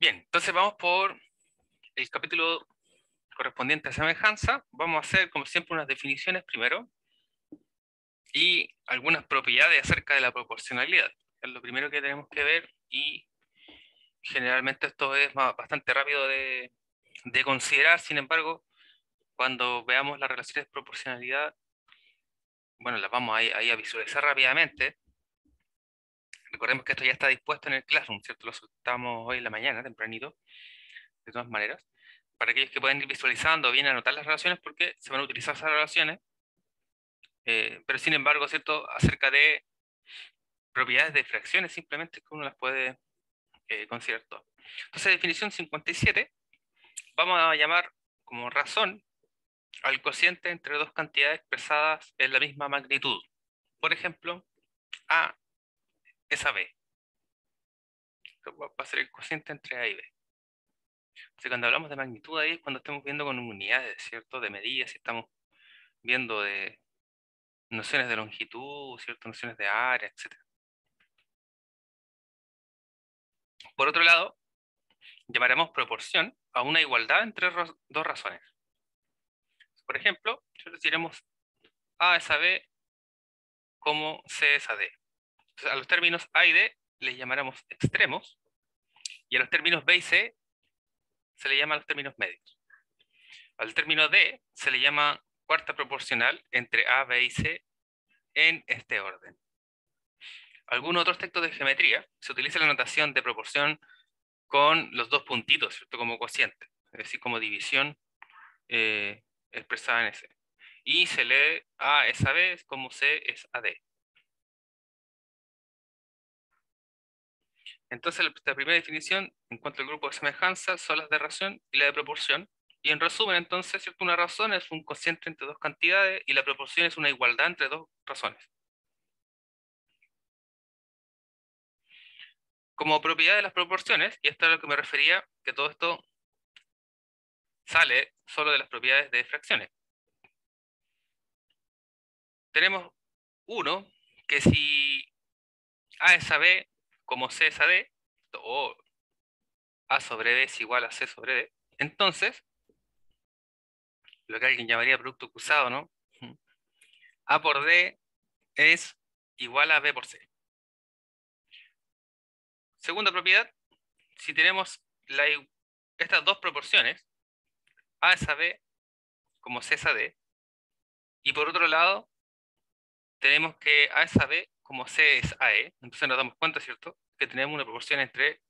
Bien, entonces vamos por el capítulo correspondiente a semejanza. Vamos a hacer, como siempre, unas definiciones primero y algunas propiedades acerca de la proporcionalidad. Es lo primero que tenemos que ver y generalmente esto es bastante rápido de considerar. Sin embargo, cuando veamos las relaciones de proporcionalidad, bueno, las vamos ahí a visualizar rápidamente. Recordemos que esto ya está dispuesto en el Classroom, ¿cierto? Lo soltamos hoy en la mañana, tempranito, de todas maneras, para aquellos que pueden ir visualizando o bien anotar las relaciones, porque se van a utilizar esas relaciones, pero sin embargo, ¿cierto? Acerca de propiedades de fracciones, simplemente que uno las puede considerar todas. Entonces, definición 57, vamos a llamar como razón al cociente entre dos cantidades expresadas en la misma magnitud. Por ejemplo, A es a B. Esto va a ser el cociente entre A y B. Entonces, cuando hablamos de magnitud ahí es cuando estamos viendo con unidades, ¿cierto? De medidas, si estamos viendo de nociones de longitud, ¿cierto? Nociones de área, etc. Por otro lado, llamaremos proporción a una igualdad entre dos razones. Por ejemplo, diremos A es a B como C es a D. Entonces, a los términos A y D les llamaremos extremos, y a los términos B y C se le llama los términos medios. Al término D se le llama cuarta proporcional entre A, B y C en este orden. Algunos otros textos de geometría se utiliza la notación de proporción con los dos puntitos, ¿cierto? Como cociente, es decir, como división expresada en ese. Y se lee A es a B como C es a D. Entonces, la primera definición en cuanto al grupo de semejanza son las de razón y la de proporción. Y en resumen, entonces, ¿cierto? Una razón es un cociente entre dos cantidades y la proporción es una igualdad entre dos razones. Como propiedad de las proporciones, y esto es a lo que me refería, que todo esto sale solo de las propiedades de fracciones. Tenemos uno, que si A es a B como C es a D, o A sobre B es igual a C sobre D, entonces, lo que alguien llamaría producto cruzado, ¿no? A por D es igual a B por C. Segunda propiedad, si tenemos estas dos proporciones, A es a B como C es a D, y por otro lado, tenemos que A es a B como C es a E, entonces nos damos cuenta, ¿cierto?, que tenemos una proporción entre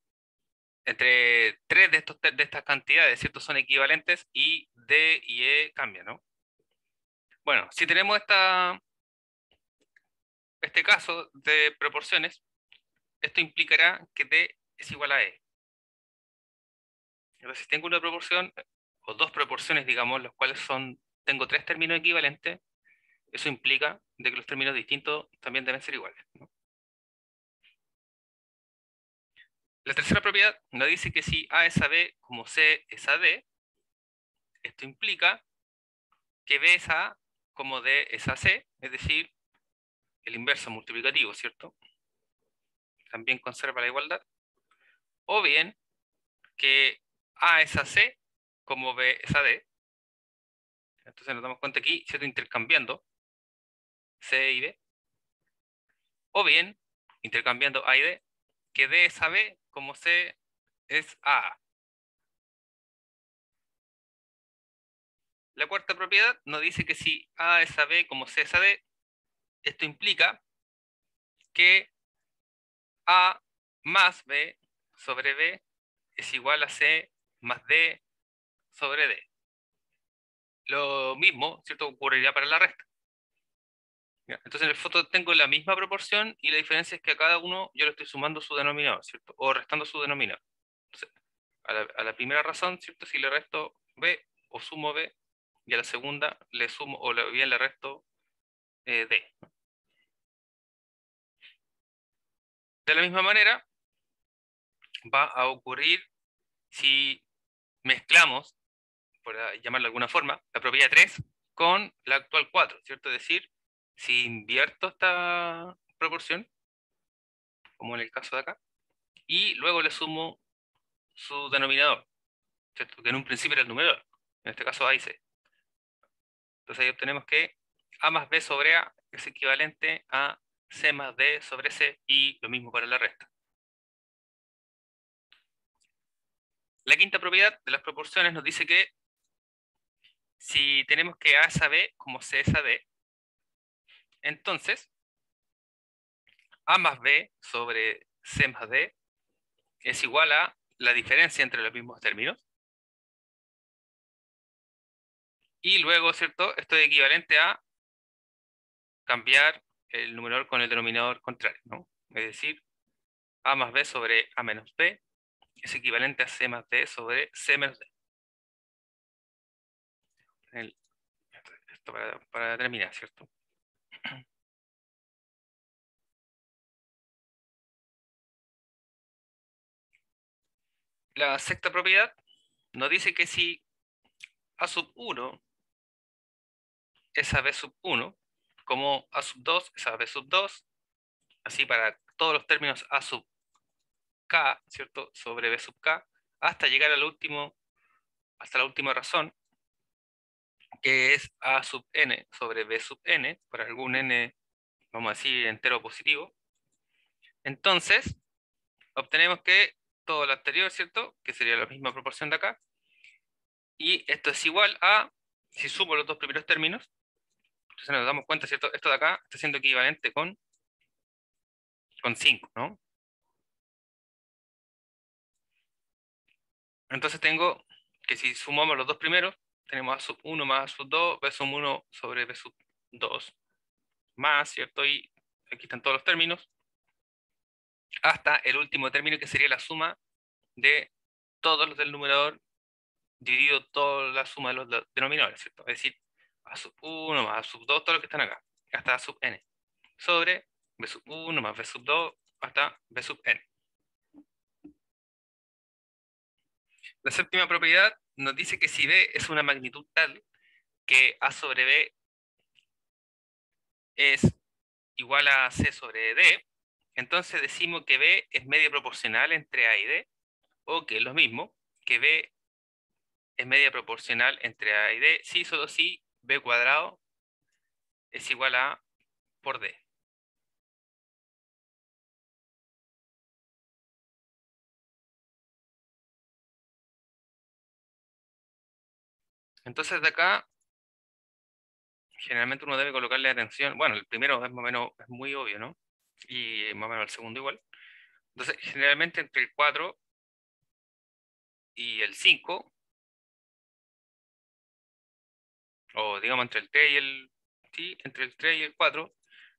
tres de estas cantidades, ¿cierto?, son equivalentes y D y E cambian, ¿no? Bueno, si tenemos este caso de proporciones, esto implicará que D es igual a E. Entonces, si tengo una proporción, o dos proporciones, digamos, los cuales tengo tres términos equivalentes, eso implica de que los términos distintos también deben ser iguales, ¿no? La tercera propiedad nos dice que si A es a B como C es a D, esto implica que B es a A como D es a C, es decir, el inverso multiplicativo, ¿cierto? También conserva la igualdad. O bien, que A es a C como B es a D. Entonces nos damos cuenta aquí, ¿cierto?, intercambiando C y D. O bien, intercambiando A y D, que D es a B como C es a A. La cuarta propiedad nos dice que si A es a B como C es a D, esto implica que A más B sobre B es igual a C más D sobre D. Lo mismo, ¿cierto?, ocurriría para la resta. Entonces en el fondo tengo la misma proporción y la diferencia es que a cada uno yo le estoy sumando su denominador, ¿cierto?, o restando su denominador. Entonces, a la primera razón, ¿cierto?, si le resto B o sumo B, y a la segunda le sumo o bien le resto D. De la misma manera va a ocurrir si mezclamos, por llamarlo de alguna forma, la propiedad 3 con la actual 4, ¿cierto? Es decir, si invierto esta proporción, como en el caso de acá, y luego le sumo su denominador, ¿cierto? Que en un principio era el numerador, en este caso A y C. Entonces ahí obtenemos que A más B sobre A es equivalente a C más D sobre C, y lo mismo para la resta. La quinta propiedad de las proporciones nos dice que si tenemos que A es a B como C es a D, entonces A más B sobre C más D es igual a la diferencia entre los mismos términos. Y luego, ¿cierto? Esto es equivalente a cambiar el numerador con el denominador contrario, ¿no? Es decir, A más B sobre A menos B es equivalente a C más D sobre C menos D. Esto para terminar, ¿cierto? La sexta propiedad nos dice que si A sub 1 es a B sub 1, como A sub 2 es a B sub 2, así para todos los términos A sub K, ¿cierto? Sobre B sub K, hasta llegar al último, hasta la última razón, que es A sub n sobre B sub n, para algún n, vamos a decir, entero positivo. Entonces, obtenemos que todo lo anterior, ¿cierto? Que sería la misma proporción de acá. Y esto es igual a, si sumo los dos primeros términos, entonces nos damos cuenta, ¿cierto? Esto de acá está siendo equivalente con 5, ¿no? Entonces tengo que si sumamos los dos primeros, tenemos A sub 1 más A sub 2, B sub 1 sobre B sub 2, más, ¿cierto? Y aquí están todos los términos, hasta el último término que sería la suma de todos los del numerador dividido toda la suma de los denominadores, ¿cierto? Es decir, A sub 1 más A sub 2, todos los que están acá, hasta A sub n, sobre B sub 1 más B sub 2 hasta B sub n. La séptima propiedad nos dice que si B es una magnitud tal que A sobre B es igual a C sobre D, entonces decimos que B es media proporcional entre A y D, o que es lo mismo, que B es media proporcional entre A y D, si solo si B cuadrado es igual a por D. Entonces de acá, generalmente uno debe colocarle atención. Bueno, el primero es más o menos, es muy obvio, ¿no? Y más o menos el segundo igual. Entonces, generalmente entre el 4 y el 5, o digamos entre el 3 y el, sí, entre el 3 y el 4,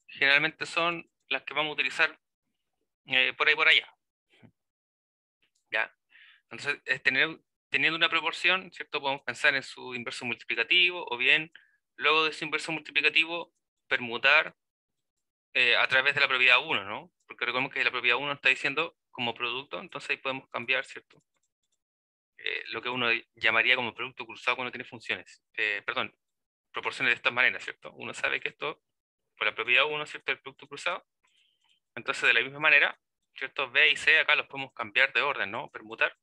generalmente son las que vamos a utilizar por ahí por allá. ¿Ya? Entonces, teniendo una proporción, ¿cierto? Podemos pensar en su inverso multiplicativo, o bien, luego de su inverso multiplicativo, permutar a través de la propiedad 1, ¿no? Porque recordemos que la propiedad 1 está diciendo como producto, entonces ahí podemos cambiar, ¿cierto? Lo que uno llamaría como producto cruzado cuando tiene funciones. Perdón, proporciones de esta manera, ¿cierto? Uno sabe que esto, por la propiedad 1, ¿cierto? El producto cruzado. Entonces, de la misma manera, ¿cierto? B y C acá los podemos cambiar de orden, ¿no? Permutar.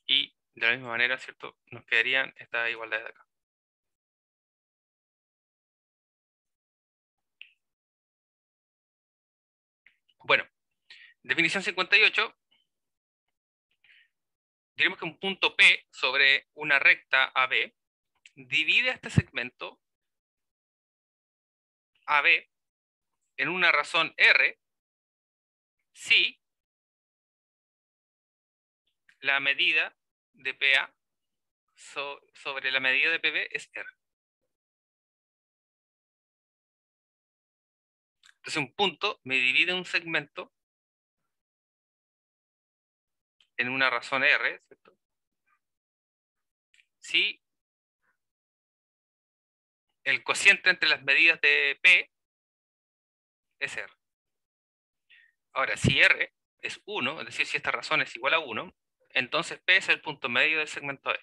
Y de la misma manera, ¿cierto? Nos quedarían estas igualdades de acá. Bueno, definición 58. Diremos que un punto P sobre una recta AB divide este segmento AB en una razón R si la medida de PA sobre la medida de PB es R. Entonces un punto me divide un segmento en una razón R, ¿cierto? Si el cociente entre las medidas de P es R. Ahora, si R es 1, es decir, si esta razón es igual a 1, entonces P es el punto medio del segmento E.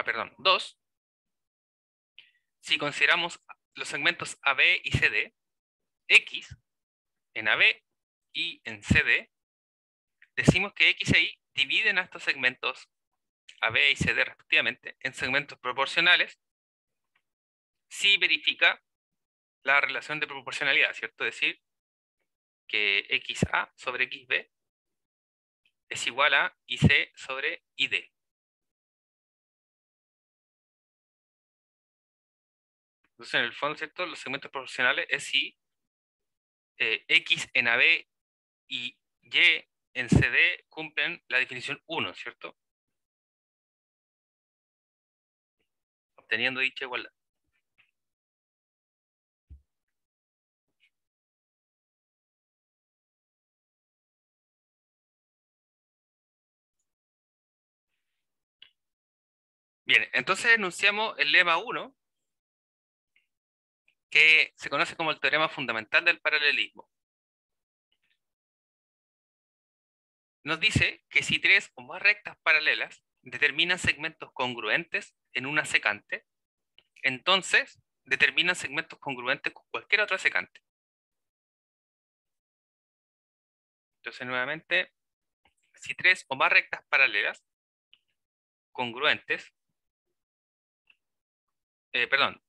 Perdón, 2. Si consideramos los segmentos AB y CD, X en AB y en CD, decimos que X e Y dividen a estos segmentos AB y CD respectivamente en segmentos proporcionales si verifica la relación de proporcionalidad, ¿cierto? Es decir, que XA sobre XB es igual a IC sobre ID. Entonces, en el fondo, ¿cierto? Los segmentos proporcionales es si X en AB y Y en CD cumplen la definición 1, ¿cierto? Obteniendo dicha igualdad. Bien, entonces enunciamos el lema 1, que se conoce como el teorema fundamental del paralelismo. Nos dice que si tres o más rectas paralelas determinan segmentos congruentes en una secante, entonces determinan segmentos congruentes con cualquier otra secante. Entonces, nuevamente, si tres o más rectas paralelas congruentes, perdón,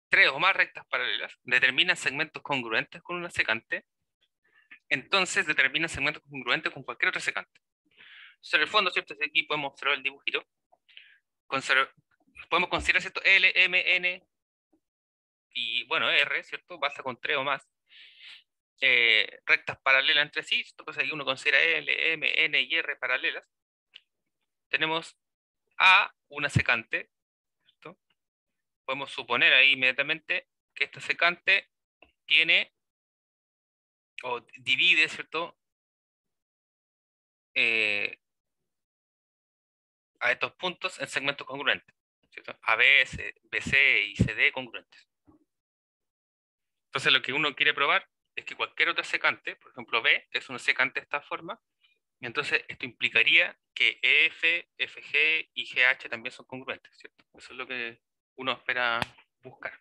tres o más rectas paralelas determinan segmentos congruentes con una secante, entonces determinan segmentos congruentes con cualquier otra secante. Entonces, en el fondo, ¿cierto? Aquí podemos observar el dibujito. Podemos considerar, ¿cierto? L, M, N y, bueno, R, ¿cierto? Basta con tres o más rectas paralelas entre sí. Entonces, aquí uno considera L, M, N y R paralelas. Tenemos A, una secante, ¿cierto? Podemos suponer ahí inmediatamente que esta secante tiene o divide, ¿cierto? Eh, a estos puntos en segmentos congruentes, ¿cierto? AB, BC y CD congruentes. Entonces lo que uno quiere probar es que cualquier otra secante, por ejemplo B, es una secante de esta forma, y entonces esto implicaría que EF, FG y GH también son congruentes, ¿cierto? Eso es lo que uno espera buscar.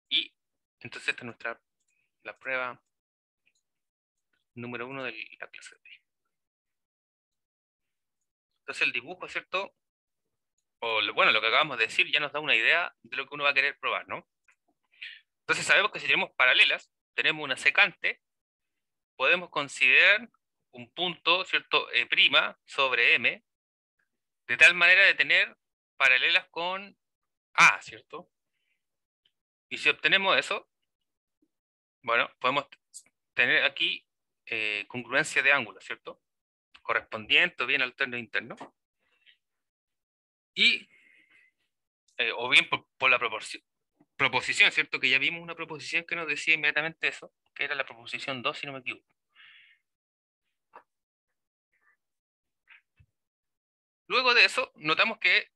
Y entonces esta es la prueba número 1 de la clase B. Entonces el dibujo, ¿cierto? O bueno, lo que acabamos de decir ya nos da una idea de lo que uno va a querer probar, ¿no? Entonces sabemos que si tenemos paralelas, tenemos una secante, podemos considerar un punto, ¿cierto? E' sobre M, de tal manera de tener paralelas con A, ¿cierto? Y si obtenemos eso, bueno, podemos tener aquí congruencia de ángulos, ¿cierto? Correspondiente o bien alterno e interno. Y, o bien por la proposición, ¿cierto? Que ya vimos una proposición que nos decía inmediatamente eso, que era la proposición 2, si no me equivoco. Luego de eso, notamos que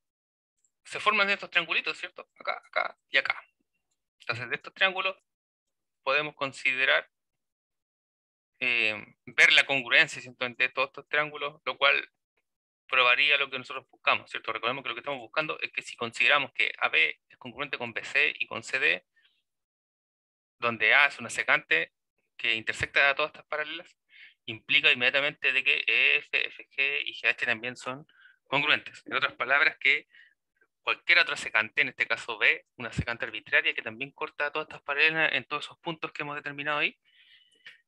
se forman estos triangulitos, ¿cierto? Acá, acá y acá. Entonces, de estos triángulos podemos considerar ver la congruencia, ¿cierto? Entre todos estos triángulos, lo cual probaría lo que nosotros buscamos, ¿cierto? Recordemos que lo que estamos buscando es que si consideramos que AB es congruente con BC y con CD, donde A es una secante que intersecta a todas estas paralelas, implica inmediatamente de que EF, FG y GH también son congruentes. En otras palabras, que cualquier otra secante, en este caso B, una secante arbitraria que también corta todas estas paralelas en todos esos puntos que hemos determinado ahí,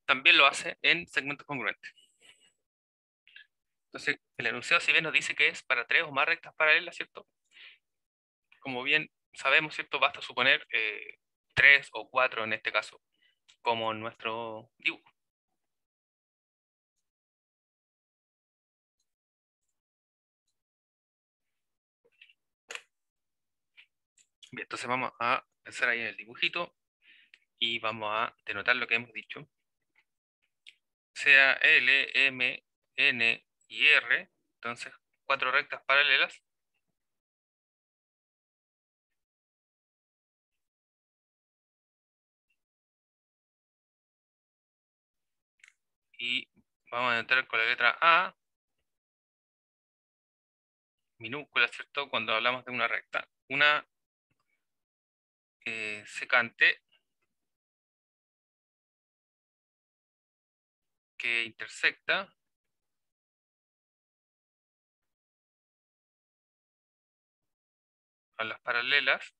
también lo hace en segmentos congruentes. Entonces, el enunciado, si bien nos dice que es para tres o más rectas paralelas, ¿cierto? Como bien sabemos, ¿cierto? Basta suponer tres o cuatro en este caso, como en nuestro dibujo. Bien, entonces vamos a pensar ahí en el dibujito y vamos a denotar lo que hemos dicho. Sea L, M, N y R, entonces cuatro rectas paralelas. Y vamos a entrar con la letra A, minúscula, ¿cierto? Cuando hablamos de una recta. Una secante que intersecta a las paralelas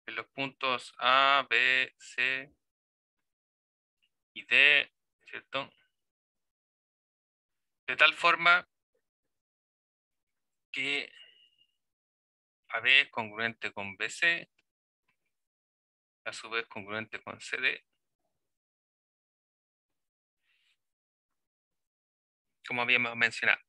en los puntos A, B, C y D, ¿cierto? De tal forma que AB es congruente con BC, a su vez congruente con CD, como habíamos mencionado.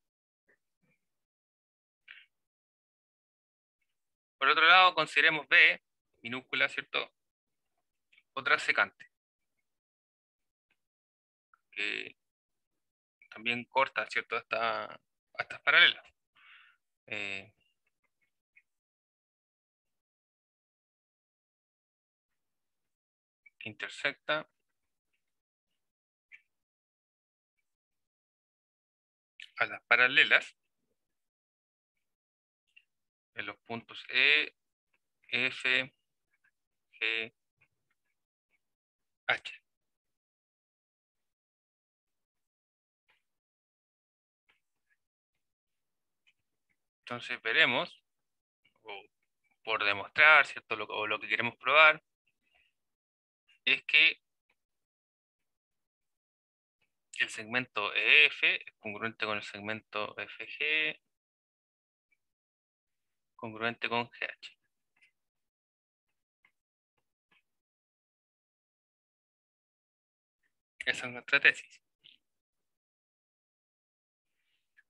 Por otro lado, consideremos B, minúscula, ¿cierto? Otra secante, que también corta, ¿cierto? A estas paralelas. Eh, que intersecta a las paralelas en los puntos E, F, G, H. Entonces veremos, o por demostrar, ¿cierto? O lo que queremos probar, es que el segmento EF es congruente con el segmento FG, congruente con GH. Esa es nuestra tesis.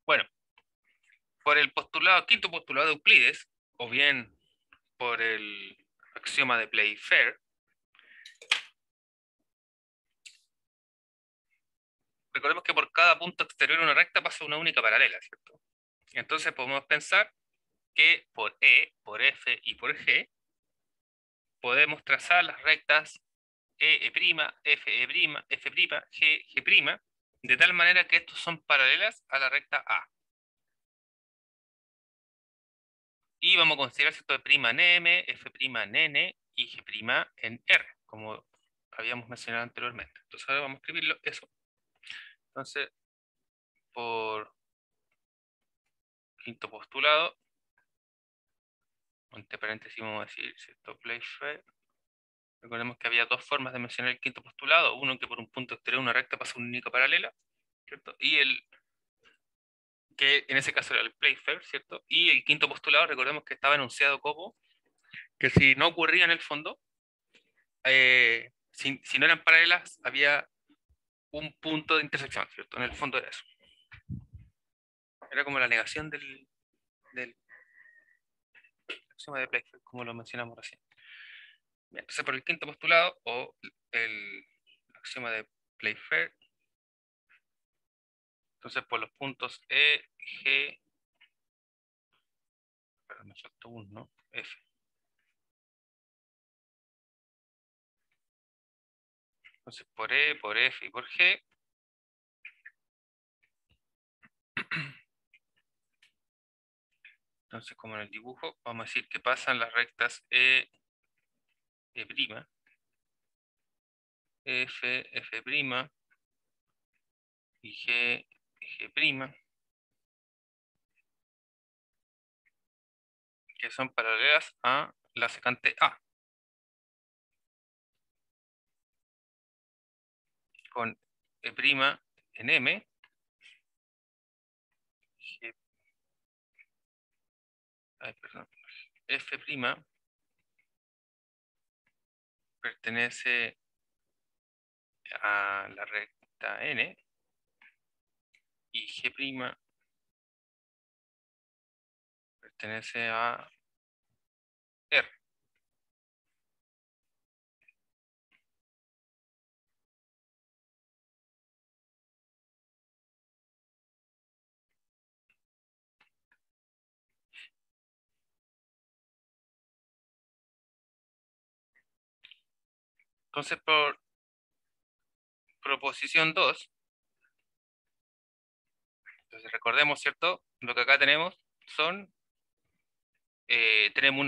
Bueno, por el postulado, quinto postulado de Euclides, o bien por el axioma de Playfair, recordemos que por cada punto exterior de una recta pasa una única paralela, ¿cierto? Entonces podemos pensar que por E, por F y por G podemos trazar las rectas E, E', F, E', F', G, G', de tal manera que estos son paralelas a la recta A. Y vamos a considerar esto de prima en M, F' en N y G' en R, como habíamos mencionado anteriormente. Entonces ahora vamos a escribirlo eso. Entonces, por quinto postulado, entre paréntesis vamos a decir, ¿cierto? Playfair. Recordemos que había dos formas de mencionar el quinto postulado. Uno, que por un punto exterior de una recta pasa una única paralela, ¿cierto? Y el que en ese caso era el Playfair, ¿cierto? Y el quinto postulado, recordemos que estaba enunciado como que si no ocurría en el fondo, si no eran paralelas, había un punto de intersección, ¿cierto? En el fondo era eso. Era como la negación del axioma de Playfair, como lo mencionamos recién. Bien, entonces, por el quinto postulado, o el axioma de Playfair, entonces por los puntos E, G, perdón, me faltó uno, ¿no? F. Entonces, por E, por F y por G, entonces, como en el dibujo, vamos a decir que pasan las rectas E, E', F, F' y G, G', que son paralelas a la secante A, con E' en M, G, ay, perdón, F' pertenece a la recta N y G' pertenece a R. Entonces, por proposición 2, Entonces recordemos, ¿cierto? Lo que acá tenemos son, tenemos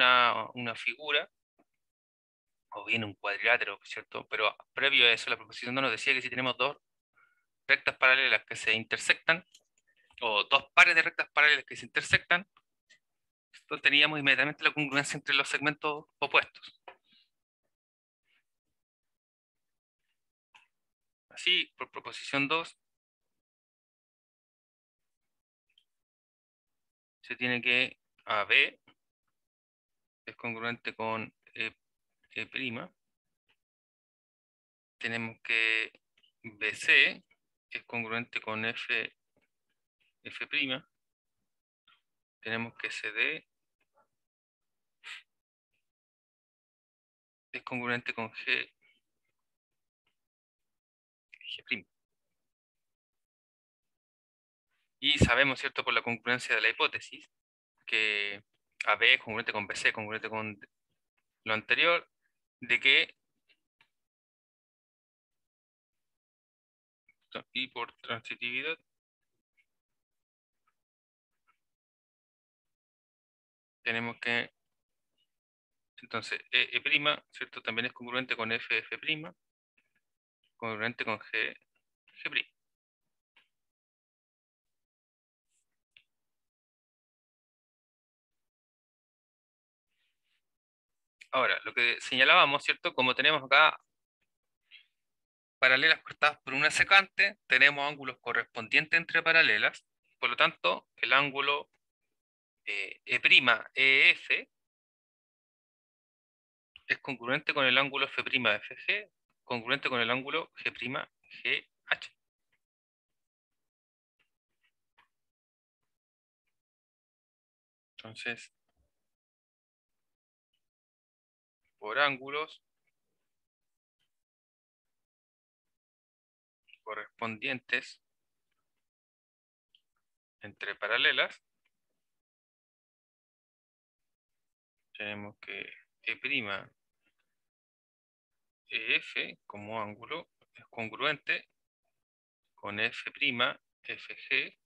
una figura, o bien un cuadrilátero, ¿cierto? Pero previo a eso, la proposición 2 nos decía que si tenemos dos rectas paralelas que se intersectan, o dos pares de rectas paralelas que se intersectan, entonces teníamos inmediatamente la congruencia entre los segmentos opuestos. Así, por proposición 2, se tiene que AB es congruente con E', tenemos que BC es congruente con F', tenemos que CD es congruente con G'. Y sabemos, ¿cierto?, por la congruencia de la hipótesis, que AB es congruente con BC, congruente con lo anterior, de que, y por transitividad, tenemos que, entonces, E', ¿cierto?, también es congruente con F', congruente con G'. Ahora, lo que señalábamos, ¿cierto? Como tenemos acá paralelas cortadas por una secante, tenemos ángulos correspondientes entre paralelas, por lo tanto, el ángulo E'EF es congruente con el ángulo F'FG, congruente con el ángulo G'GH. Entonces, por ángulos correspondientes entre paralelas, tenemos que E', EF como ángulo es congruente con F'FG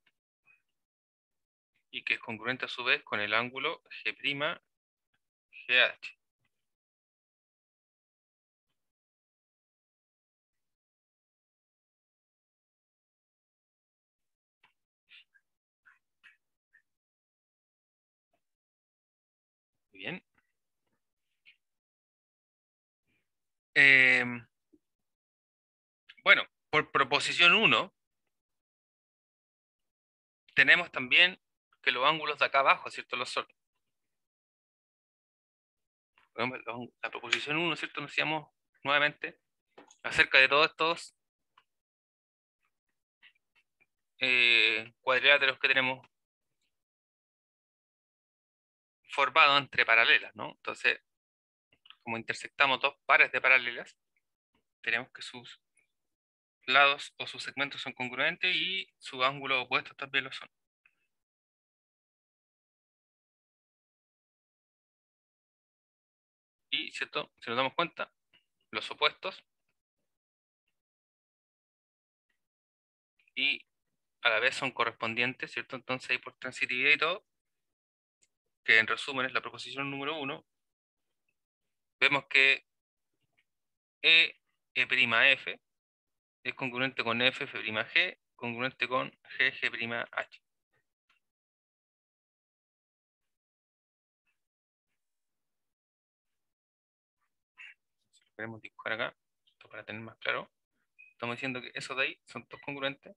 y que es congruente a su vez con el ángulo G'GH. Bien. Bueno, por proposición 1, tenemos también que los ángulos de acá abajo, ¿cierto? Los son. La proposición 1, ¿cierto? Nos decíamos nuevamente acerca de todos estos cuadriláteros que tenemos formados entre paralelas, ¿no? Entonces, como intersectamos dos pares de paralelas, tenemos que sus lados o sus segmentos son congruentes y sus ángulos opuestos también lo son. Y, ¿cierto? Si nos damos cuenta, los opuestos y a la vez son correspondientes, ¿cierto? Entonces, ahí por transitividad y todo, que en resumen es la proposición número 1, vemos que E'F es congruente con F'G, congruente con G'H. Si lo queremos dibujar acá, esto para tener más claro, estamos diciendo que esos de ahí son todos congruentes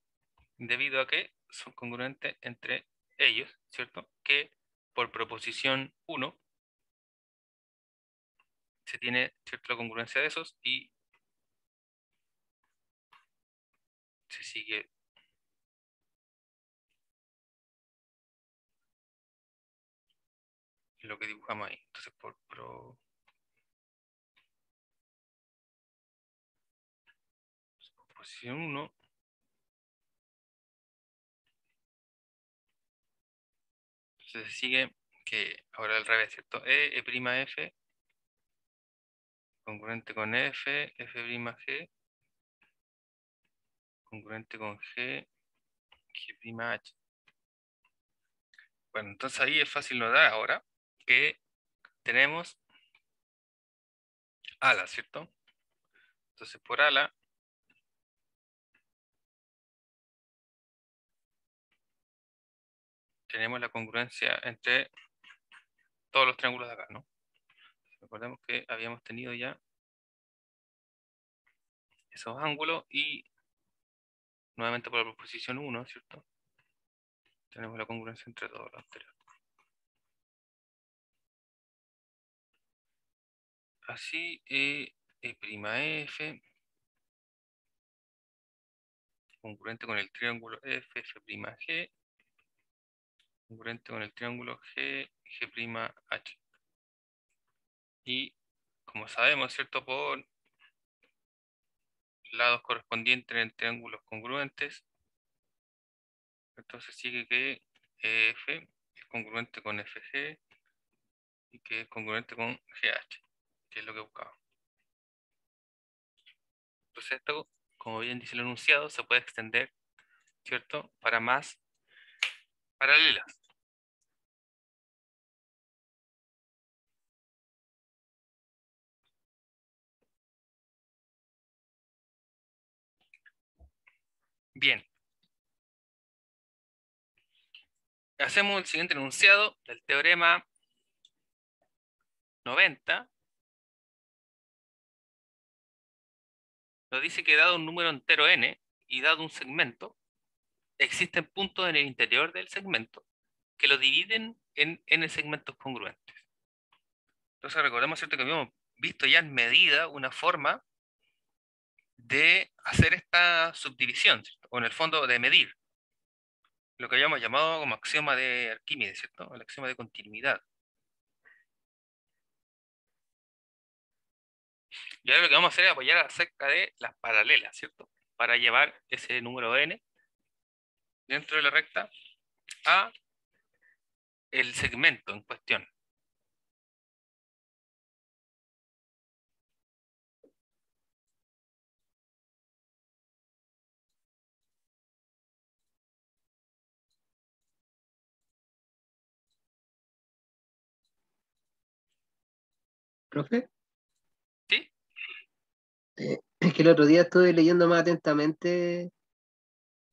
debido a que son congruentes entre ellos, ¿cierto? Que por proposición 1 se tiene, ¿cierto?, la congruencia de esos y se sigue lo que dibujamos ahí. Entonces, por proposición 1, se sigue que ahora al revés, ¿cierto? E'F congruente con F'G, congruente con G'H. Bueno, entonces ahí es fácil notar ahora que tenemos ala, ¿cierto? Entonces por ala tenemos la congruencia entre todos los triángulos de acá, ¿no? Recordemos que habíamos tenido ya esos ángulos y nuevamente por la proposición 1, ¿cierto? Tenemos la congruencia entre todos los anteriores. Así, prima F, congruente con el triángulo F, F prima G, congruente con el triángulo G, G prima H. Y como sabemos, ¿cierto? Por lados correspondientes en triángulos congruentes, entonces sigue que F es congruente con FG y que es congruente con GH, que es lo que buscaba. Entonces esto, como bien dice el enunciado, se puede extender, ¿cierto? Para más paralelas. Bien, hacemos el siguiente enunciado del teorema 90. Nos dice que dado un número entero n y dado un segmento, existen puntos en el interior del segmento que lo dividen en n segmentos congruentes. Entonces recordemos, ¿cierto?, que habíamos visto ya en medida una forma de hacer esta subdivisión, ¿cierto? O en el fondo de medir, lo que habíamos llamado como axioma de Arquímedes, ¿cierto? El axioma de continuidad. Y ahora lo que vamos a hacer es apoyar acerca de las paralelas, ¿cierto? Para llevar ese número n dentro de la recta a el segmento en cuestión. Profe, ¿Sí? es que el otro día estuve leyendo más atentamente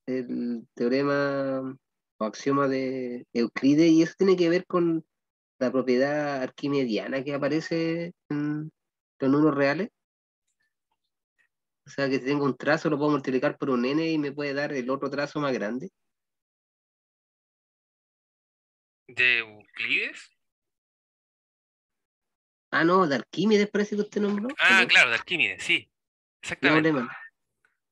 el teorema o axioma de Euclides y eso tiene que ver con la propiedad arquimediana que aparece en los números reales. O sea, que si tengo un trazo lo puedo multiplicar por un n y me puede dar el otro trazo más grande. ¿De Euclides? Ah, no, de Arquímedes parece que usted nombró, ¿o Ah, no? claro, de Arquímedes, sí. No hablé Exactamente. mal.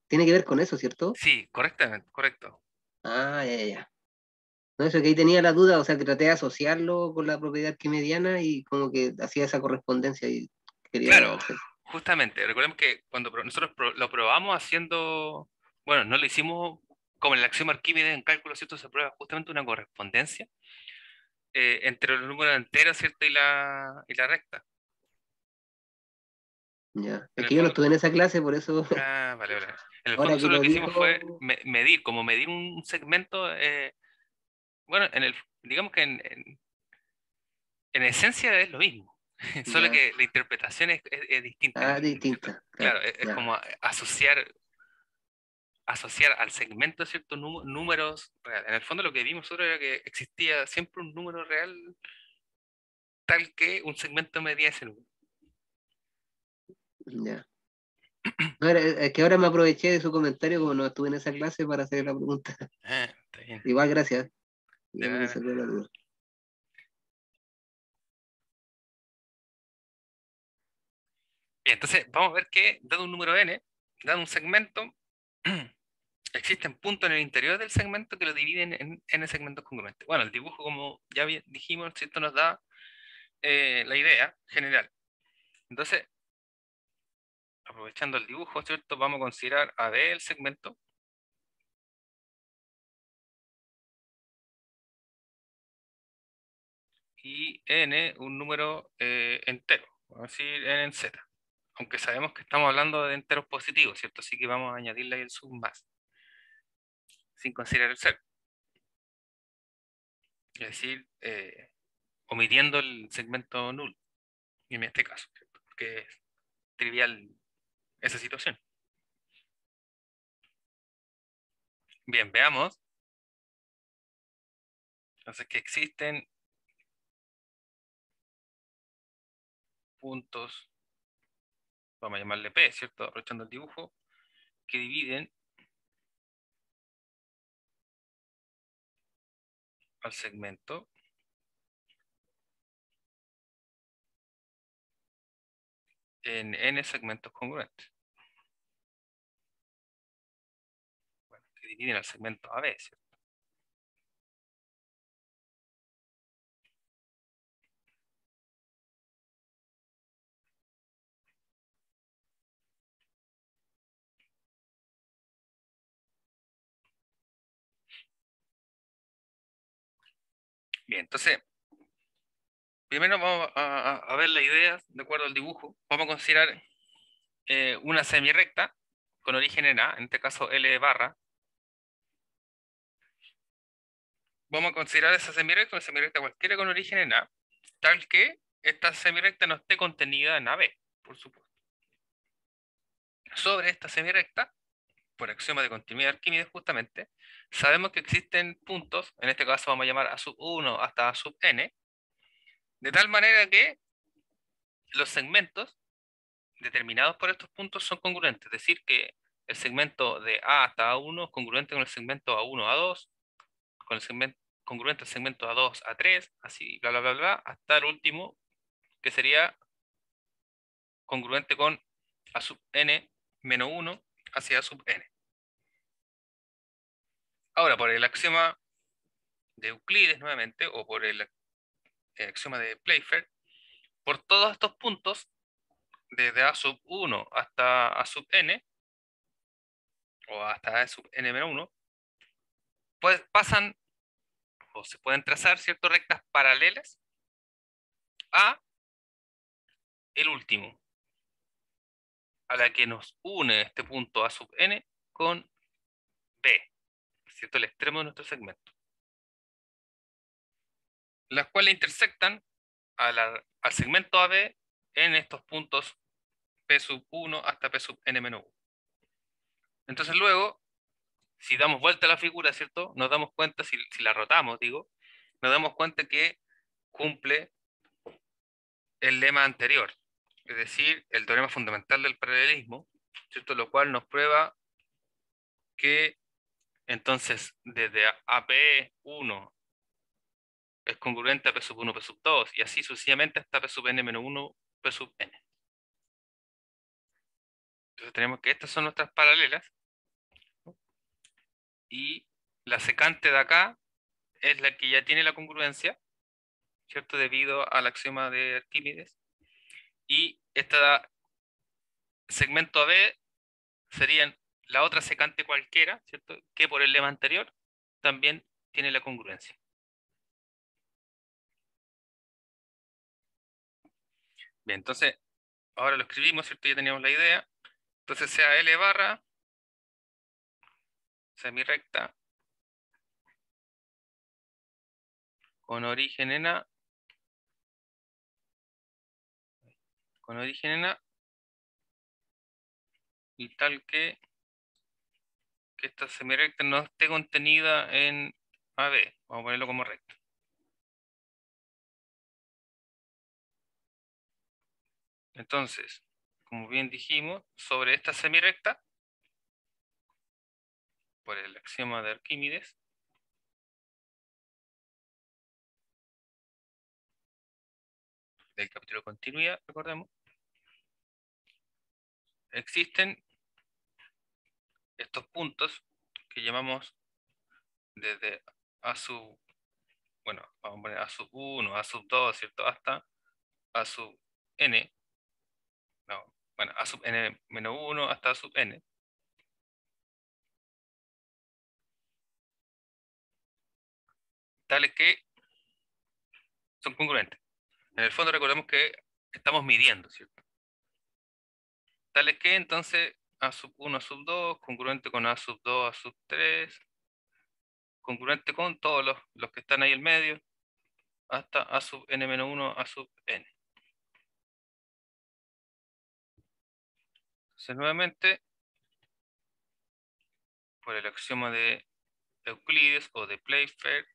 Tiene que ver con eso, ¿cierto? Sí, correctamente, correcto. Ah, ya, ya, ya. No, eso que ahí tenía la duda, o sea, que traté de asociarlo con la propiedad arquimediana y como que hacía esa correspondencia y quería Claro, hacer. justamente. Recordemos que cuando nosotros lo probamos haciendo, bueno, no lo hicimos como en el axioma Arquímedes en cálculo, ¿cierto? Se prueba justamente una correspondencia entre los números enteros, ¿cierto? Y la recta. Ya. En Es el que yo no fondo, estuve en esa clase, por eso vale, vale. En el fondo ahora que nosotros lo lo que hicimos fue dijo, medir, como medir un segmento, bueno, digamos que en esencia es lo mismo, solo ya. que la interpretación es distinta en el Ah, fondo, ¿cierto? distinta, Claro, claro, es ya. como asociar al segmento ciertos números reales. En el fondo lo que vimos nosotros era que existía siempre un número real tal que un segmento medía ese número. Ya. No, es que ahora me aproveché de su comentario, como no estuve en esa clase, para hacer la pregunta. Ah, está bien. Igual, gracias. De Ya me nada. sacó la duda. Bien, entonces vamos a ver que, dado un número n, dado un segmento, existen puntos en el interior del segmento que lo dividen en n segmentos congruentes. Bueno, el dibujo, como ya dijimos, ¿cierto? Nos da la idea general. Entonces, aprovechando el dibujo, ¿cierto? Vamos a considerar a B el segmento y n un número entero, vamos a decir n en z. Aunque sabemos que estamos hablando de enteros positivos, ¿cierto? Así que vamos a añadirle ahí el sub más, sin considerar el cero. Es decir, omitiendo el segmento null, en este caso, ¿cierto? Porque es trivial esa situación. Bien, veamos. Entonces, que existen puntos, vamos a llamarle P, ¿cierto? Aprovechando el dibujo, que dividen al segmento en n segmentos congruentes. Bueno, que dividen al segmento AB, ¿cierto? Bien, entonces, primero vamos a ver la idea de acuerdo al dibujo. Vamos a considerar una semirrecta con origen en A, en este caso L barra. Vamos a considerar esa semirrecta, una semirrecta cualquiera con origen en A, tal que esta semirrecta no esté contenida en AB, por supuesto. Sobre esta semirrecta, por axioma de continuidad de Arquímedes justamente, sabemos que existen puntos, en este caso vamos a llamar a sub 1 hasta a sub n, de tal manera que los segmentos determinados por estos puntos son congruentes, es decir, que el segmento de A hasta A1 es congruente con el segmento A1 a 2, con el segmento congruente al segmento A2 a 3, así bla bla bla bla, hasta el último, que sería congruente con A sub n menos 1 hacia A sub n. Ahora, por el axioma de Euclides nuevamente, o por el axioma de Playfair, por todos estos puntos, desde A sub 1 hasta A sub n, o hasta A sub n menos 1, pues pasan, o se pueden trazar, ciertas rectas paralelas a el último, a la que nos une este punto A sub n con B, ¿cierto? El extremo de nuestro segmento, las cuales intersectan al segmento AB en estos puntos P sub 1 hasta P sub n menos 1. Entonces luego, si damos vuelta a la figura, ¿cierto? Nos damos cuenta, si la rotamos, digo, nos damos cuenta que cumple el lema anterior, es decir, el teorema fundamental del paralelismo, ¿cierto? Lo cual nos prueba que entonces desde AP1 es congruente a P sub 1, P sub 2, y así sucesivamente hasta P sub n menos 1, P sub n. Entonces tenemos que estas son nuestras paralelas, y la secante de acá es la que ya tiene la congruencia, ¿cierto? Debido al axioma de Arquímedes. Y esta segmento AB serían la otra secante cualquiera, ¿cierto? Que por el lema anterior también tiene la congruencia. Bien, entonces ahora lo escribimos, ¿cierto? Ya teníamos la idea. Entonces sea L barra semirrecta con origen en A, con origen en A, y tal que esta semirrecta no esté contenida en AB. Vamos a ponerlo como recta. Entonces, como bien dijimos, sobre esta semirrecta, por el axioma de Arquímedes, del capítulo de continuidad, recordemos, existen estos puntos que llamamos desde A sub, bueno, vamos a poner A sub 1, A sub 2, ¿cierto? Hasta A sub n, no, bueno, A sub n menos 1 hasta A sub n, tales que son congruentes. En el fondo recordemos que estamos midiendo, ¿cierto? Tales que entonces A sub 1, A sub 2, congruente con A sub 2, A sub 3, congruente con todos los que están ahí en medio, hasta A sub n-1 a sub n. Entonces, nuevamente, por el axioma de Euclides o de Playfair,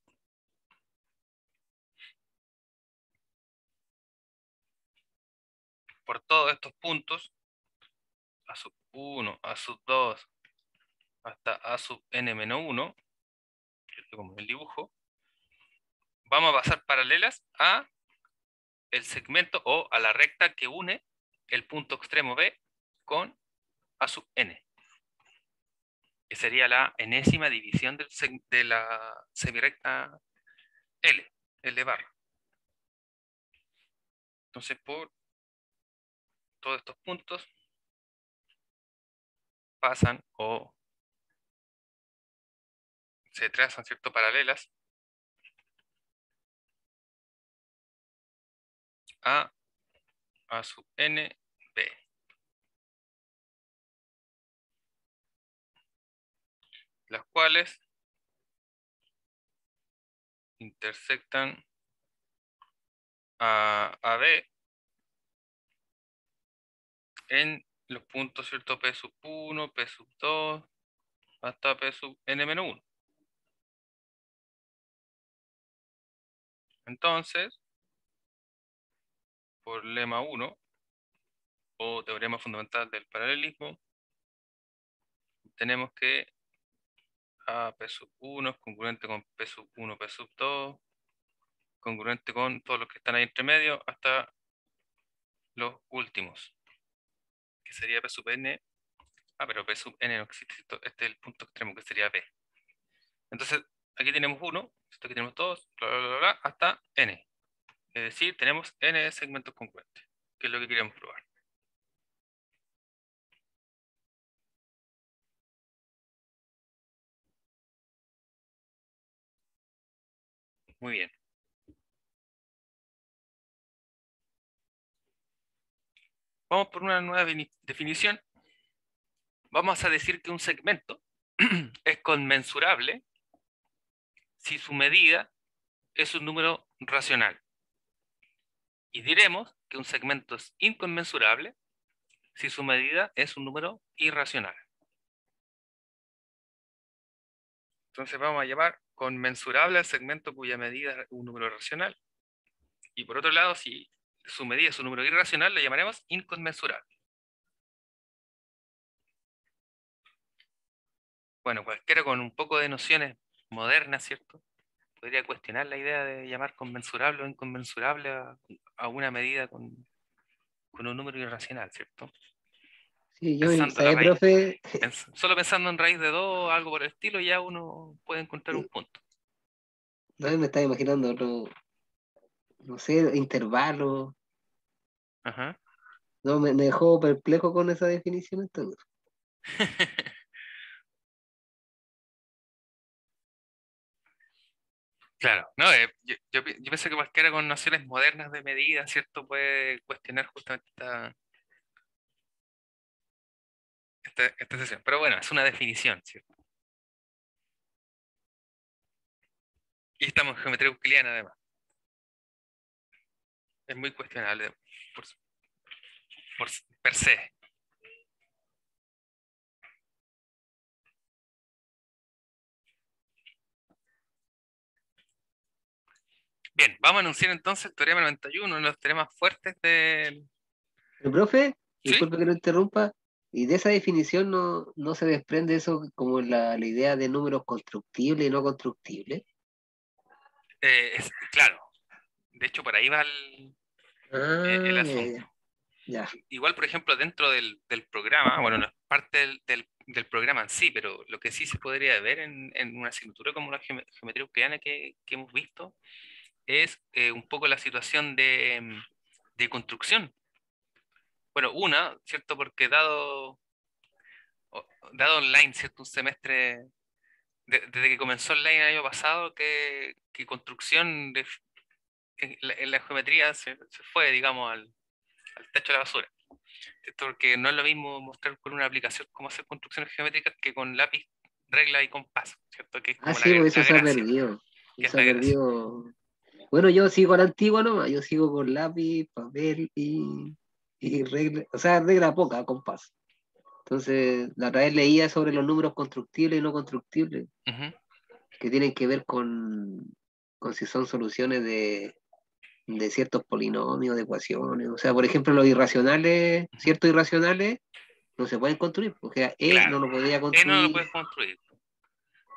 por todos estos puntos, A sub 1, A sub 2, hasta A sub n-1, como en el dibujo, vamos a pasar paralelas a el segmento o a la recta que une el punto extremo B con A sub n, que sería la enésima división de la semirecta L barra. Entonces, por todos estos puntos pasan o se trazan, ¿cierto?, paralelas a sub n b, las cuales intersectan a b en los puntos, ¿cierto?, p sub 1, p sub 2, hasta p sub n-1. Entonces, por lema 1 o teorema fundamental del paralelismo, tenemos que a p sub 1 es congruente con p sub 1, p sub 2, congruente con todos los que están ahí entre medio hasta los últimos, que sería p sub n. Pero p sub n no existe, este es el punto extremo que sería p. Entonces, aquí tenemos 1, aquí tenemos 2, bla, bla, bla, bla, hasta n. Es decir, tenemos n segmentos congruentes, que es lo que queremos probar. Muy bien. Vamos por una nueva definición. Vamos a decir que un segmento es conmensurable si su medida es un número racional. Y diremos que un segmento es inconmensurable si su medida es un número irracional. Entonces vamos a llamar conmensurable al segmento cuya medida es un número racional. Y por otro lado, si su medida es un número irracional, le llamaremos inconmensurable. Bueno, cualquiera con un poco de nociones modernas, ¿cierto?, podría cuestionar la idea de llamar conmensurable o inconmensurable a una medida con un número irracional, ¿cierto? Sí, yo, Pensando la ¿sabe, raíz, profe? solo pensando en raíz de 2 o algo por el estilo, ya uno puede encontrar un punto. No me estaba imaginando otro, no sé, intervalo. Ajá. No, me dejó perplejo con esa definición entonces. Claro, no, yo pensé que cualquiera con nociones modernas de medida, ¿cierto?, puede cuestionar justamente esta sesión. Pero bueno, es una definición, ¿cierto? Y estamos en geometría euclidiana además. Es muy cuestionable por, por per se. Bien, vamos a anunciar entonces el teorema 91, uno de los teoremas fuertes del... Pero, profe, ¿Sí? disculpe que lo interrumpa, y de esa definición no se desprende eso como la idea de números constructibles y no constructibles. Claro, de hecho por ahí va el Ah, ya, asunto. ya, ya. Igual, por ejemplo, dentro del programa, bueno, no es parte del programa en sí, pero lo que sí se podría ver en una asignatura como la geometría euclidiana que hemos visto, es un poco la situación de construcción. Bueno, una, ¿cierto? Porque dado online, ¿cierto? Un semestre, desde que comenzó online el año pasado, que construcción en la geometría se fue, digamos, al tacho de la basura. ¿Cierto? Porque no es lo mismo mostrar con una aplicación cómo hacer construcciones geométricas que con lápiz, regla y compás, ¿cierto? Que es Ah, como sí, pues eso la se ha gracia, perdido. que es Se ha la gracia. perdido Bueno, yo sigo a la antigua nomás, yo sigo con lápiz, papel y regla, o sea, regla poca, compás. Entonces, la otra vez leía sobre los números constructibles y no constructibles, Ujú. que tienen que ver con si son soluciones de ciertos polinomios, de ecuaciones. O sea, por ejemplo, los irracionales, ciertos irracionales, no se pueden construir, porque no Claro, lo podía no lo construir. puedes construir.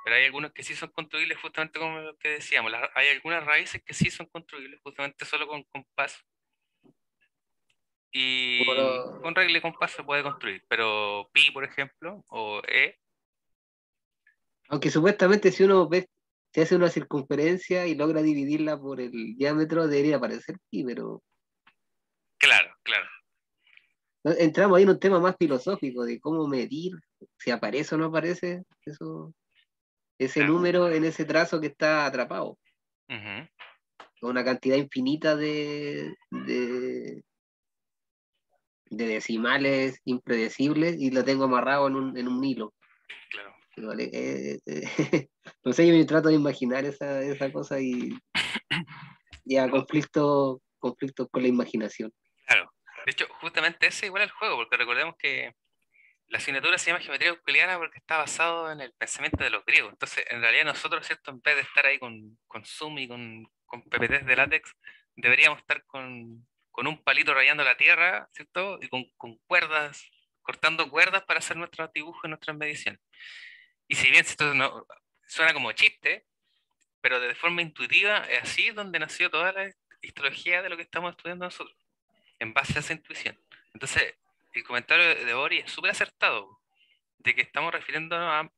Pero hay algunos que sí son construibles, justamente como lo que decíamos. Hay algunas raíces que sí son construibles, justamente solo con compás. Como Y lo- con regla y compás se puede construir. Pero pi, por ejemplo, o e, Aunque supuestamente si uno ve, se hace una circunferencia y logra dividirla por el diámetro, debería aparecer pi, pero claro, claro. entramos ahí en un tema más filosófico de cómo medir si aparece o no aparece ese Claro. número en ese trazo que está atrapado. Ujú. Una cantidad infinita de decimales impredecibles y lo tengo amarrado en un hilo. Claro. Vale, no sé, yo me trato de imaginar esa cosa y a conflictos con la imaginación. Claro. De hecho, justamente ese es igual el juego, porque recordemos que la asignatura se llama geometría euclidiana porque está basado en el pensamiento de los griegos. Entonces, en realidad nosotros, ¿cierto? En vez de estar ahí con Zoom y con PPTs de látex, deberíamos estar con un palito rayando la tierra, ¿cierto? Y con cuerdas, cortando cuerdas para hacer nuestros dibujos y nuestras mediciones. Y si bien esto no, suena como chiste, pero de forma intuitiva es así donde nació toda la histología de lo que estamos estudiando nosotros, en base a esa intuición. Entonces, el comentario de Boris es súper acertado, de que estamos refiriéndonos a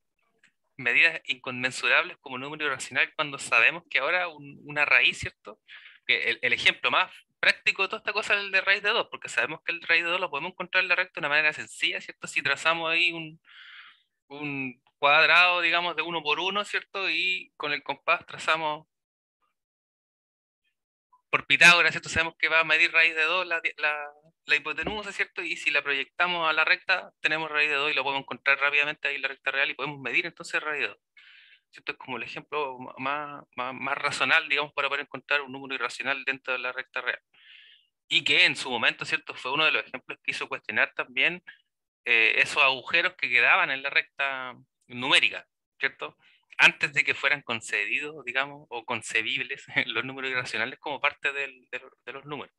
medidas inconmensurables como número irracional cuando sabemos que ahora una raíz, ¿cierto? Que el ejemplo más práctico de toda esta cosa es el de raíz de 2 porque sabemos que el raíz de 2 lo podemos encontrar en la recta de una manera sencilla, ¿cierto? Si trazamos ahí un cuadrado, digamos, de uno por uno, ¿cierto? Y con el compás trazamos por Pitágoras, ¿cierto? Sabemos que va a medir raíz de 2 la hipotenusa, ¿cierto? Y si la proyectamos a la recta, tenemos raíz de 2 y lo podemos encontrar rápidamente ahí en la recta real y podemos medir entonces raíz de 2. ¿Cierto? Es como el ejemplo más razonable, digamos, para poder encontrar un número irracional dentro de la recta real. Y que en su momento, ¿cierto? Fue uno de los ejemplos que hizo cuestionar también esos agujeros que quedaban en la recta numérica, ¿cierto? Antes de que fueran concedidos, digamos, o concebibles los números irracionales como parte de los números,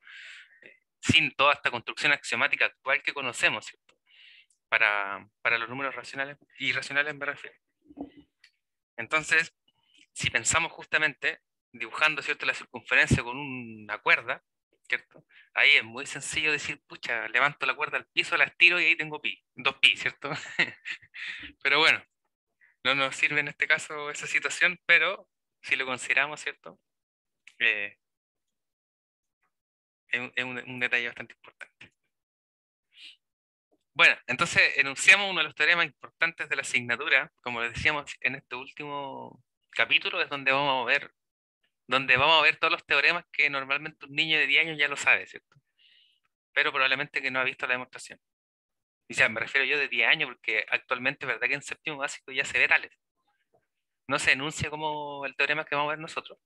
sin toda esta construcción axiomática actual que conocemos, ¿cierto? Para los números racionales, irracionales me refiero. Entonces, si pensamos justamente dibujando, ¿cierto?, la circunferencia con una cuerda, ¿cierto? Ahí es muy sencillo decir, pucha, levanto la cuerda al piso, la estiro y ahí tengo pi, 2pi, ¿cierto? Pero bueno, no nos sirve en este caso esa situación, pero si lo consideramos, ¿cierto? Eh, es un detalle bastante importante. Bueno, entonces enunciamos uno de los teoremas importantes de la asignatura, como les decíamos en este último capítulo, es donde vamos a ver todos los teoremas que normalmente un niño de 10 años ya lo sabe, ¿cierto? Pero probablemente que no ha visto la demostración. Y sea, me refiero yo de 10 años porque actualmente, ¿verdad que en séptimo básico ya se ve Tales? No se enuncia como el teorema que vamos a ver nosotros,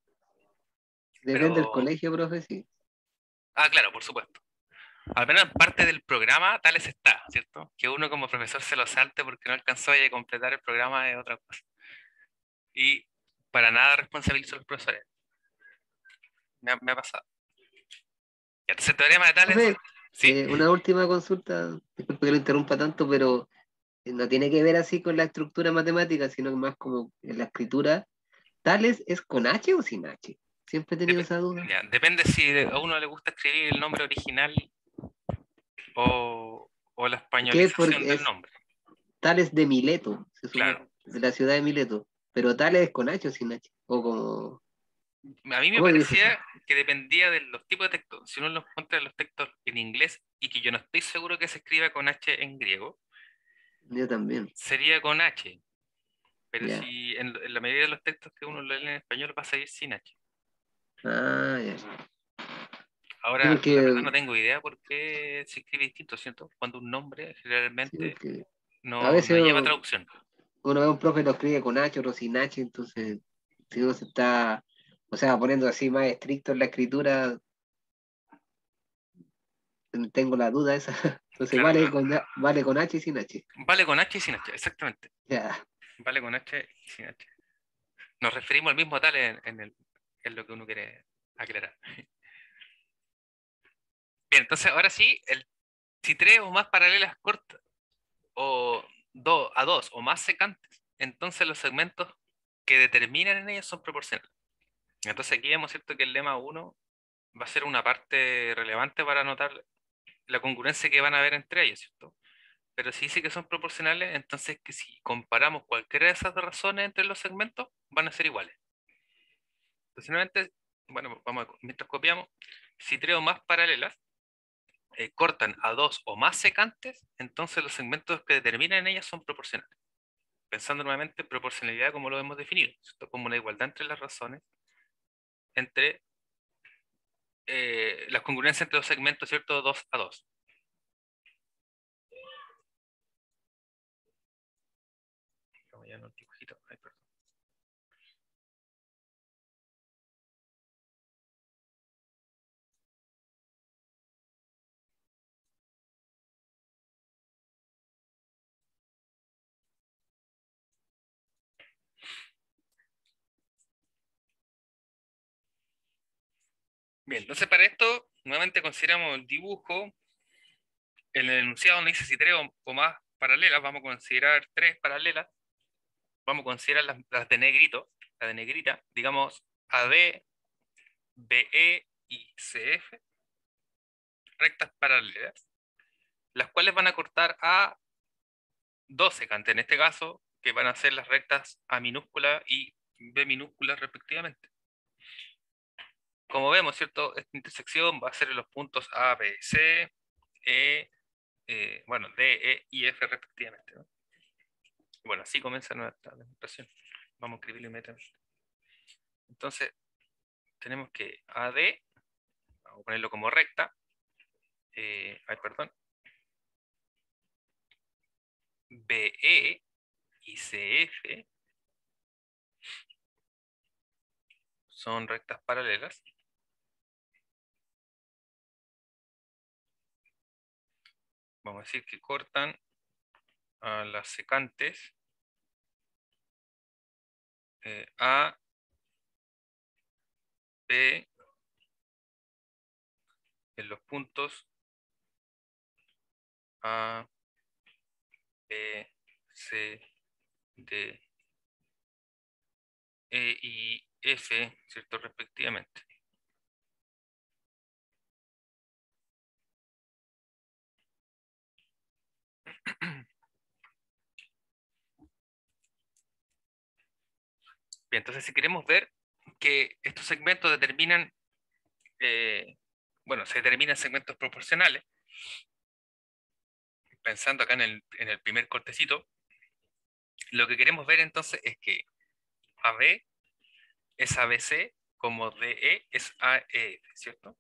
Depende del pero... colegio, profe, sí. Ah, claro, por supuesto. Al menos en parte del programa Tales está, ¿cierto? Que uno como profesor se lo salte porque no alcanzó a completar el programa es otra cosa. Y para nada responsabilizo a los profesores. Me ha pasado. Y entonces el teorema de Tales, Profe, ¿sí? una última consulta, disculpe que lo interrumpa tanto, pero no tiene que ver así con la estructura matemática, sino más como en la escritura. ¿Tales es con H o sin H? Siempre he tenido Dep- esa duda. ya, depende si a uno le gusta escribir el nombre original o la ¿Qué es? españolización Porque del es nombre. Tales de Mileto, se supone, Claro. de la ciudad de Mileto. Pero Tales es con H o sin H. O como, A mí me ¿cómo se dice eso? parecía que dependía de los tipos de textos. Si uno los encuentra en los textos en inglés y que yo no estoy seguro que se escriba con H en griego, Yo también. sería con H. Pero Ya. si en la mayoría de los textos que uno lee en español va a salir sin H. Ah, ya. Sí, Ahora, la porque, verdad no tengo idea por qué se escribe distinto, ¿cierto? Cuando un nombre sí, generalmente porque a no veces lleva traducción. uno ve a un profe lo escribe con H, otro sin H, entonces si uno se está O sea, poniendo así más estricto en la escritura, tengo la duda esa. Entonces Claro, vale claro. vale con H y sin H. Vale con H y sin H, exactamente. Ya. Vale con H y sin H. Nos referimos al mismo tal en lo que uno quiere aclarar. Bien, entonces ahora sí, si tres o más paralelas cortas, o a dos o más secantes, entonces los segmentos que determinan en ellas son proporcionales. Entonces aquí vemos, ¿cierto?, que el lema uno va a ser una parte relevante para notar la congruencia que van a haber entre ellos, ¿cierto? Pero si dice que son proporcionales, entonces que si comparamos cualquiera de esas dos razones entre los segmentos, van a ser iguales. Entonces, bueno, mientras copiamos, si tres o más paralelas cortan a dos o más secantes, entonces los segmentos que determinan en ellas son proporcionales. Pensando nuevamente en proporcionalidad como lo hemos definido, ¿cierto? Como una igualdad entre las razones, entre las congruencias entre los segmentos, ¿cierto? 2 a 2. Ya no, dibujito. Ay, perdón. Bien, entonces para esto, nuevamente consideramos el dibujo. En el enunciado donde dice si tres o más paralelas, vamos a considerar tres paralelas. Vamos a considerar las de negrito, la de negrita, digamos AD, BE y CF, rectas paralelas, las cuales van a cortar a dos secantes, en este caso, que van a ser las rectas A minúscula y B minúscula respectivamente. Como vemos, ¿cierto? Esta intersección va a ser en los puntos A, B, C, bueno, D, E y F respectivamente, ¿no? Bueno, así comienza nuestra demostración. Vamos a escribirlo inmediatamente. Entonces, tenemos que AD, vamos a ponerlo como recta, ay, perdón, BE y CF son rectas paralelas. Vamos a decir que cortan a las secantes A, B en los puntos A, B, C, D, E y F, ¿cierto? Respectivamente. Bien, entonces si queremos ver que estos segmentos determinan, bueno, se determinan segmentos proporcionales, pensando acá en el primer cortecito, lo que queremos ver entonces es que AB es ABC como DE es AE, ¿cierto?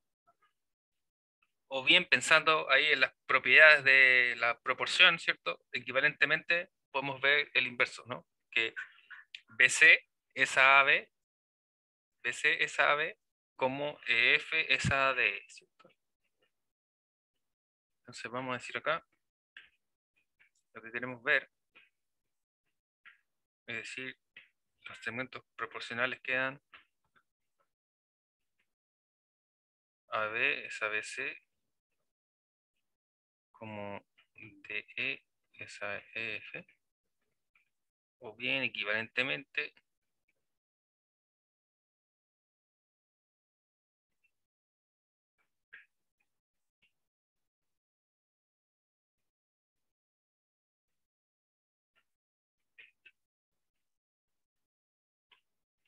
O bien pensando ahí en las propiedades de la proporción, ¿cierto? Equivalentemente podemos ver el inverso, ¿no? Que BC es AB, BC es AB como EF es AD, ¿cierto? Entonces vamos a decir acá, lo que queremos ver, es decir, los segmentos proporcionales quedan AB es ABC como DE es AEF, o bien equivalentemente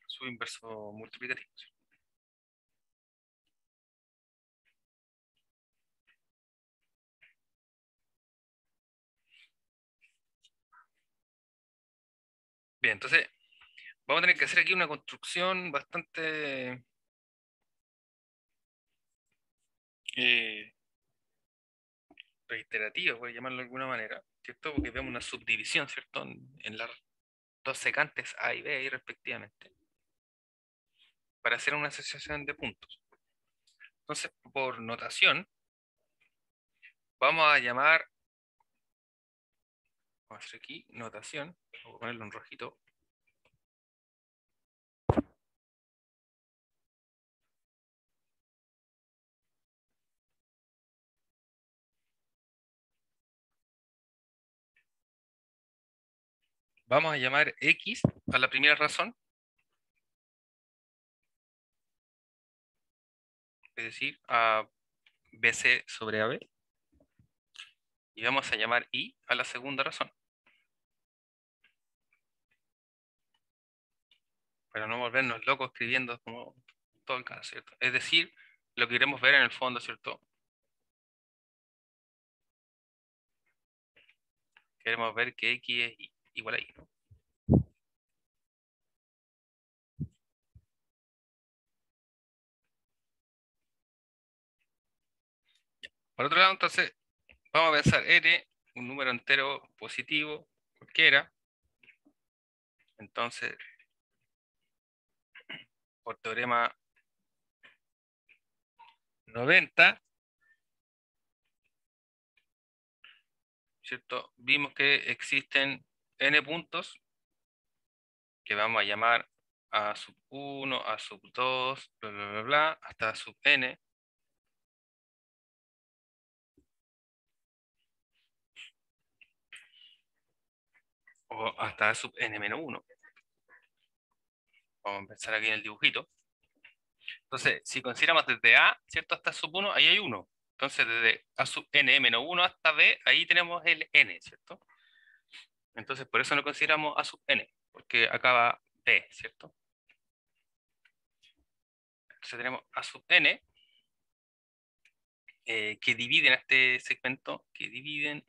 su inverso multiplicativo. Bien, entonces vamos a tener que hacer aquí una construcción bastante eh, reiterativa, voy a llamarlo de alguna manera, ¿cierto? Porque vemos una subdivisión, ¿cierto? En las dos secantes A y B ahí respectivamente. para hacer una asociación de puntos. Entonces, por notación, vamos a llamar, vamos a hacer aquí, notación, voy a ponerlo en rojito. Vamos a llamar X a la primera razón, es decir, a BC sobre AB. Y vamos a llamar Y a la segunda razón. Para no volvernos locos escribiendo como todo el caso, ¿cierto? Es decir, lo que queremos ver en el fondo, ¿cierto? Queremos ver que X es igual a Y, ¿no? Por otro lado, entonces, vamos a pensar N, un número entero positivo, cualquiera. Entonces, por teorema 90, ¿cierto? Vimos que existen N puntos que vamos a llamar A sub 1, A sub 2, bla, bla, bla, bla, hasta A sub N. O hasta A sub N menos 1. Vamos a empezar aquí en el dibujito. Entonces, si consideramos desde A, ¿cierto? Hasta sub 1, ahí hay 1. Entonces, desde A sub N menos 1 hasta B, ahí tenemos el N, ¿cierto? Entonces, por eso no consideramos A sub N, porque acaba B, ¿cierto? Entonces tenemos A sub N, que dividen este segmento, que dividen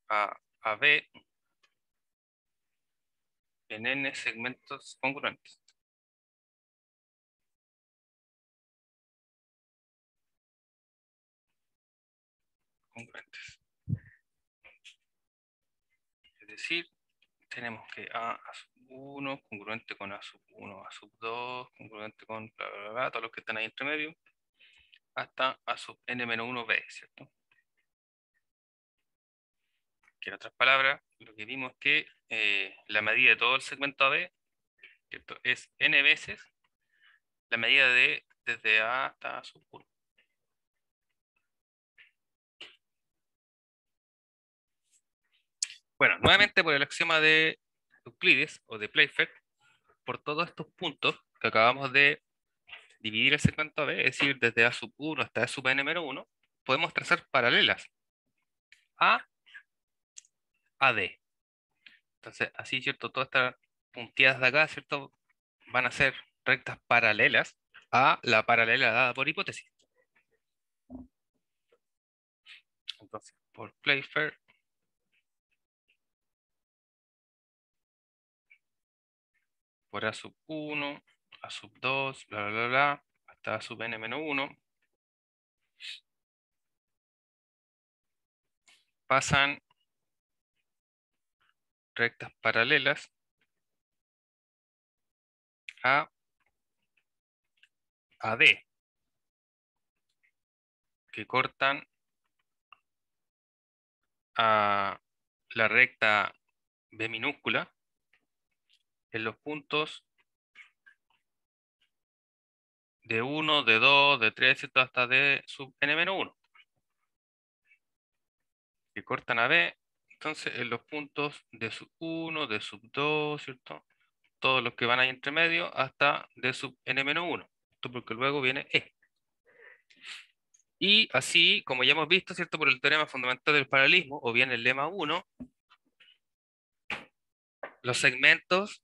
a B en N segmentos congruentes. Es decir, tenemos que A sub 1 congruente con A sub 1, A sub 2 congruente con bla, bla, bla, todos los que están ahí entre medio, hasta A sub N menos 1 B, ¿cierto? Que en otras palabras, lo que vimos es que la medida de todo el segmento AB, ¿cierto? Es N veces la medida de desde A hasta A sub 1. Bueno, nuevamente por el axioma de Euclides o de Playfair, por todos estos puntos que acabamos de dividir el segmento AB, es decir, desde A sub 1 hasta A sub N menos 1, podemos trazar paralelas a D. Entonces, así, ¿cierto? Todas estas punteadas de acá, ¿cierto? Van a ser rectas paralelas a la paralela dada por hipótesis. Entonces, por Playfair, por A sub 1, A sub 2, bla, bla, bla, bla, hasta A sub N menos 1, pasan rectas paralelas a D, que cortan a la recta B minúscula en los puntos de 1, de 2, de 3, ¿cierto? Hasta D sub N menos 1. Que cortan a B, entonces en los puntos de sub 1, de sub 2, ¿cierto? Todos los que van ahí entre medio hasta D sub N menos 1. Esto porque luego viene E. Y así, como ya hemos visto, ¿cierto? Por el teorema fundamental del paralelismo, o bien el lema 1, los segmentos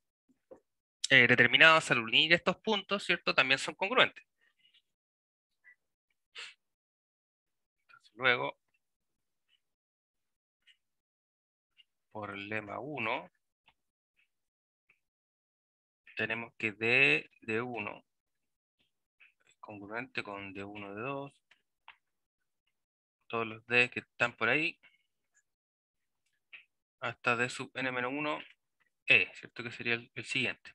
determinados al unir estos puntos, ¿cierto? También son congruentes. Entonces, luego, por el lema 1, tenemos que D de 1 es congruente con D1 de 2, todos los D que están por ahí, hasta D sub N menos 1, E, ¿cierto? Que sería el siguiente.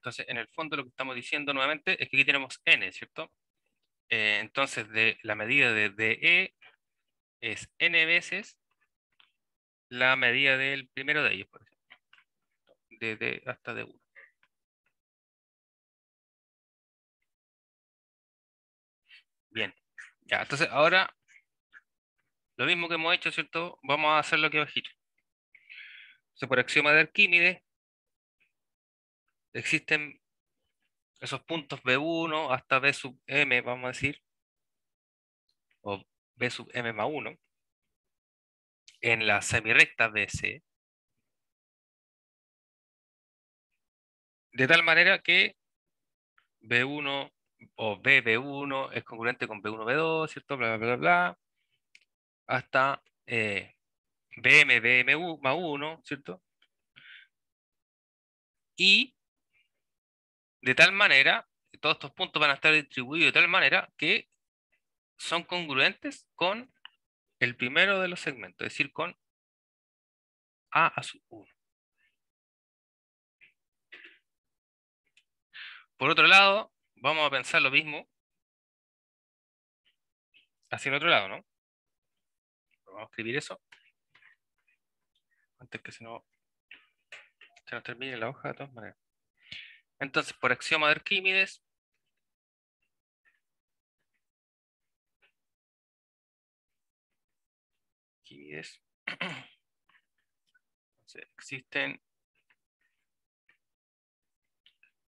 Entonces, en el fondo lo que estamos diciendo nuevamente es que aquí tenemos n, ¿cierto? Entonces, la medida de DE es n veces la medida del primero de ellos, por ejemplo, de D hasta D1. Bien, ya, entonces ahora lo mismo que hemos hecho, ¿cierto? Vamos a hacerlo aquí abajito. Entonces, por axioma de Arquímedes, existen esos puntos B1 hasta B sub M, vamos a decir, o B sub M más 1, en la semirrecta BC, de tal manera que B1 o BB1 es congruente con B1, B2, ¿cierto? Bla, bla, bla, bla, hasta BM, BM más 1, ¿cierto? Y de tal manera, todos estos puntos van a estar distribuidos de tal manera que son congruentes con el primero de los segmentos, es decir, con A sub 1. Por otro lado, vamos a pensar lo mismo hacia el otro lado, ¿no? Vamos a escribir eso antes que se nos termine la hoja de todas maneras. Entonces, por axioma de Arquímedes, entonces, existen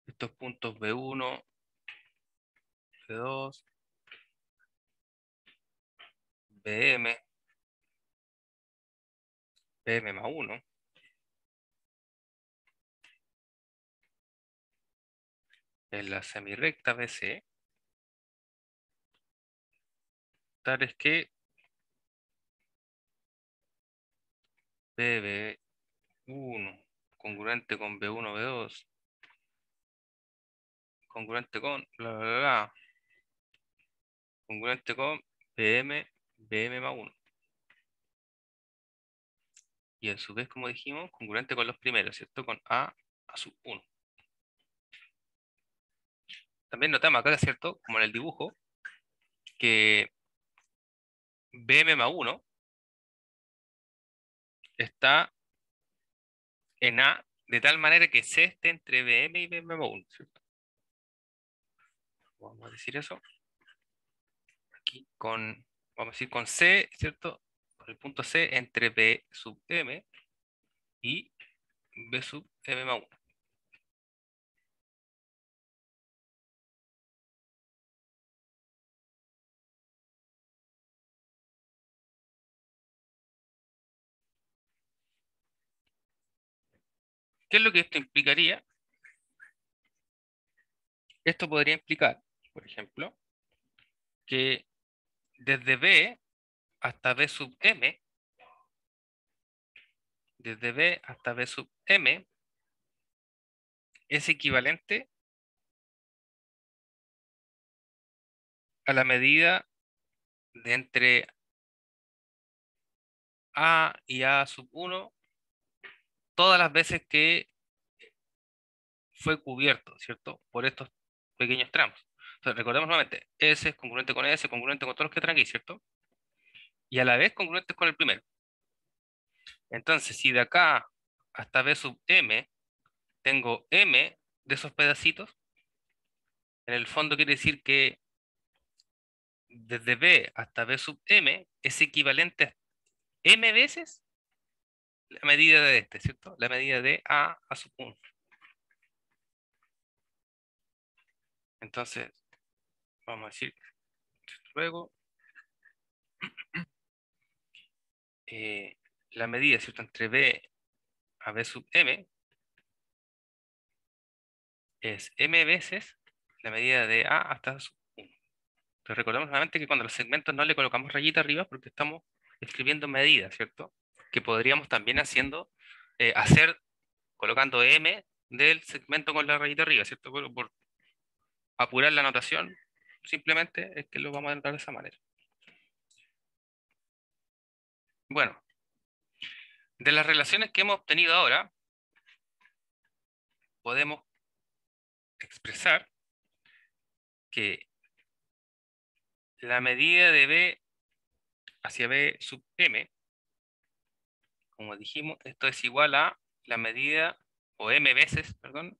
estos puntos B1, B2, BM, BM más 1, en la semirrecta BC, tales que BB1 congruente con B1, B2, congruente con bla, bla, bla, congruente con BM, BM más 1. Y a su vez, como dijimos, congruente con los primeros, ¿cierto? Con A sub 1. También notamos acá, ¿cierto? Como en el dibujo, que BM más 1 está en A de tal manera que C esté entre BM y BM más 1, ¿cierto? Vamos a decir eso. Aquí con, vamos a decir con C, ¿cierto? Con el punto C entre B sub M y B sub M más 1. ¿Qué es lo que esto implicaría? Esto podría implicar, por ejemplo, que desde B hasta B sub M, desde B hasta B sub M, es equivalente a la medida de entre A y A sub 1 todas las veces que fue cubierto, ¿cierto? Por estos pequeños tramos. Entonces, recordemos nuevamente, S es congruente con S, congruente con todos los que están aquí, ¿cierto? Y a la vez congruentes con el primero. Entonces, si de acá hasta B sub M tengo M de esos pedacitos, en el fondo quiere decir que desde B hasta B sub M es equivalente a M veces la medida de este, ¿cierto? La medida de A sub 1. Entonces, vamos a decir luego, la medida, ¿cierto? Entre B a B sub M es M veces la medida de A hasta sub 1. Entonces recordemos nuevamente que cuando los segmentos no le colocamos rayita arriba porque estamos escribiendo medidas, ¿cierto? Que podríamos también hacer colocando M del segmento con la rayita arriba, ¿cierto? Por apurar la notación, simplemente es que lo vamos a entrar de esa manera. Bueno, de las relaciones que hemos obtenido ahora, podemos expresar que la medida de B hacia B sub M, como dijimos, esto es igual a la medida, o M veces, perdón,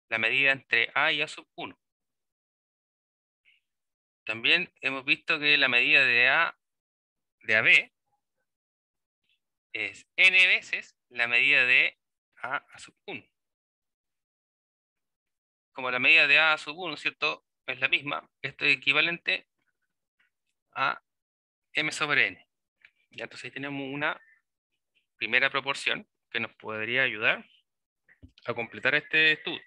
la medida entre A y A sub 1. También hemos visto que la medida de A B es N veces la medida de A sub 1. Como la medida de A sub 1, ¿cierto? Es la misma, esto es equivalente a M sobre N. Ya, entonces ahí tenemos una primera proporción que nos podría ayudar a completar este estudio.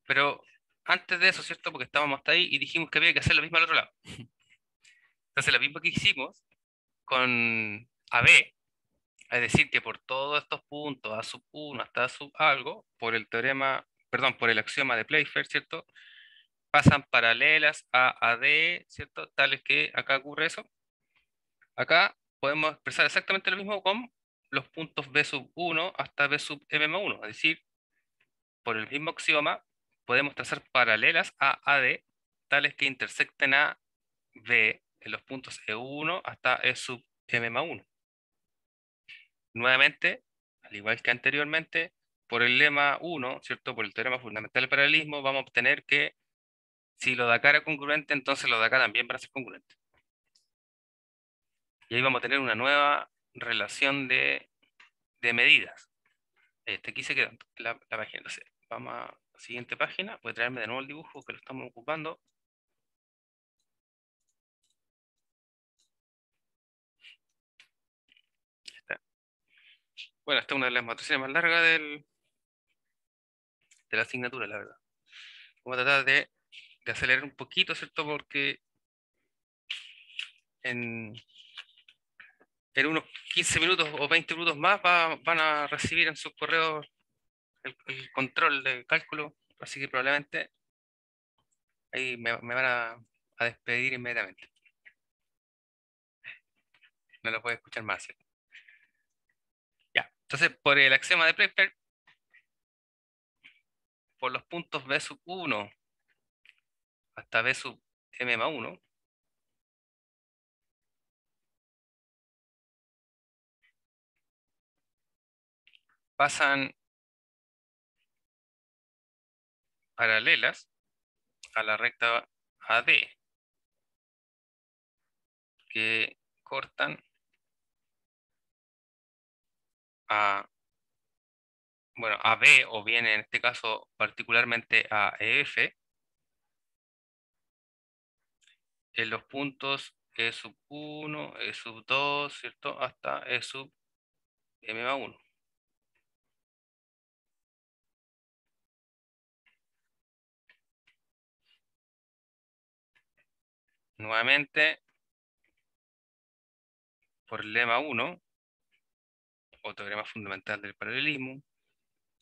Pero antes de eso, ¿cierto? Porque estábamos hasta ahí y dijimos que había que hacer lo mismo al otro lado. Entonces lo mismo que hicimos con AB, es decir, que por todos estos puntos, A sub 1 hasta A sub algo, por el teorema, perdón, por el axioma de Playfair, ¿cierto? Pasan paralelas a AD, ¿cierto? Tales que acá ocurre eso. Acá podemos expresar exactamente lo mismo con los puntos B sub 1 hasta B sub M más 1, es decir, por el mismo axioma podemos trazar paralelas a AD, tales que intersecten a B en los puntos E1 hasta E sub M más 1. Nuevamente, al igual que anteriormente, por el lema 1, ¿cierto? Por el teorema fundamental del paralelismo, vamos a obtener que si lo de acá era congruente, entonces lo de acá también van a ser congruentes. Y ahí vamos a tener una nueva relación de medidas. Aquí se queda la página. Entonces, vamos a la siguiente página. Voy a traerme de nuevo el dibujo que lo estamos ocupando. Está. Bueno, esta es una de las matrices más largas de la asignatura, la verdad. Vamos a tratar de acelerar un poquito, ¿cierto? Porque en unos 15 minutos o 20 minutos más van a recibir en sus correos el control de cálculo, así que probablemente ahí me van a despedir inmediatamente. No lo puedo escuchar más, ¿cierto? Ya, entonces por el axioma de Playfair, por los puntos B sub 1 hasta B sub M más 1, pasan paralelas a la recta AD, que cortan a, bueno, a B, o bien en este caso particularmente a EF, en los puntos E sub 1, E sub 2, ¿cierto? Hasta E sub M más 1. Nuevamente, por el lema 1, o teorema fundamental del paralelismo,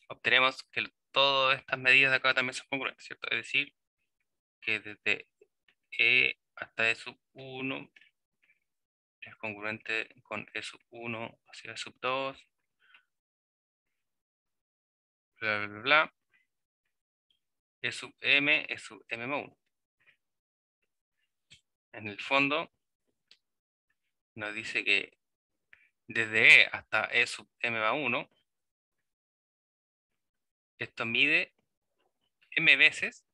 obtenemos que todas estas medidas de acá también son congruentes, ¿cierto? Es decir, que desde E hasta E sub 1 es congruente con E sub 1 hacia E sub 2, bla, bla, bla, bla. E sub M, E sub M más 1. En el fondo, nos dice que desde E hasta E sub M más 1, esto mide M veces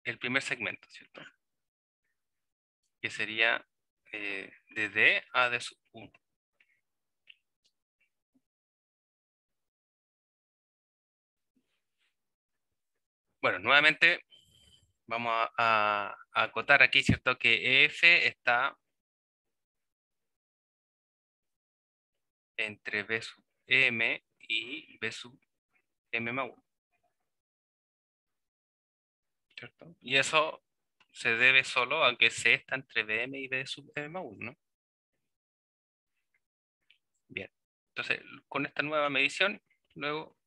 el primer segmento, ¿cierto? Que sería desde E a D sub 1. Bueno, nuevamente vamos a acotar aquí, ¿cierto? Que EF está entre B sub M y B sub M más 1, ¿cierto? Y eso se debe solo a que C está entre BM y B sub M más 1, ¿no? Bien, entonces con esta nueva medición, luego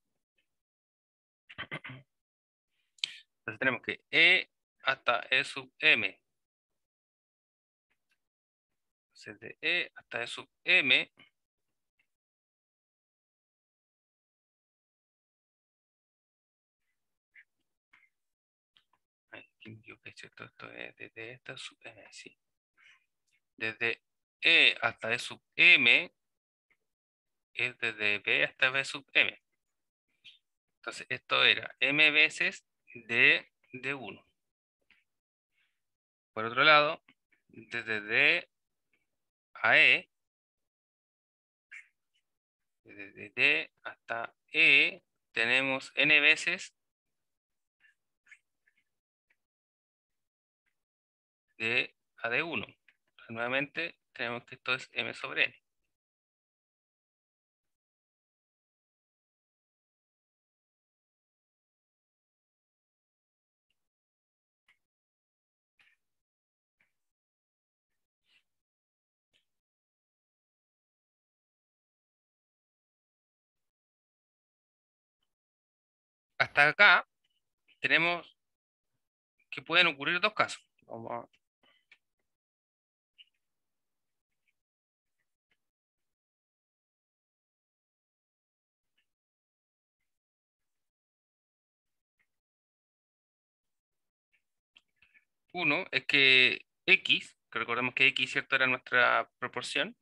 entonces tenemos que E hasta E sub M, entonces de E hasta E sub M ¿cierto? Esto es desde esta sub m, sí. Desde E hasta E sub m es desde B hasta B sub m. Entonces esto era m veces de 1. Por otro lado, desde D a E, desde D hasta E, tenemos n veces de a d1. Nuevamente tenemos que esto es m sobre n. Hasta acá tenemos que pueden ocurrir dos casos. Uno es que x, que recordemos que x, ¿cierto?, era nuestra proporción,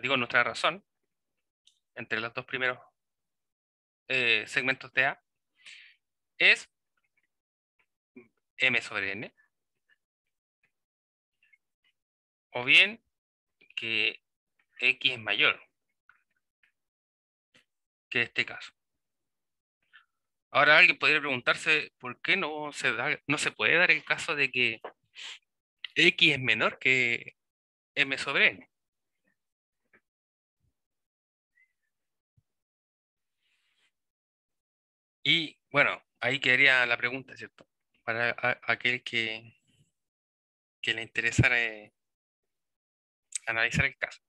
digo, nuestra razón, entre los dos primeros segmentos de A, es m sobre n, o bien que x es mayor que este caso. Ahora alguien podría preguntarse por qué no se puede dar el caso de que x es menor que m sobre n. Y bueno, ahí quedaría la pregunta, ¿cierto? Para aquel que le interesara analizar el caso.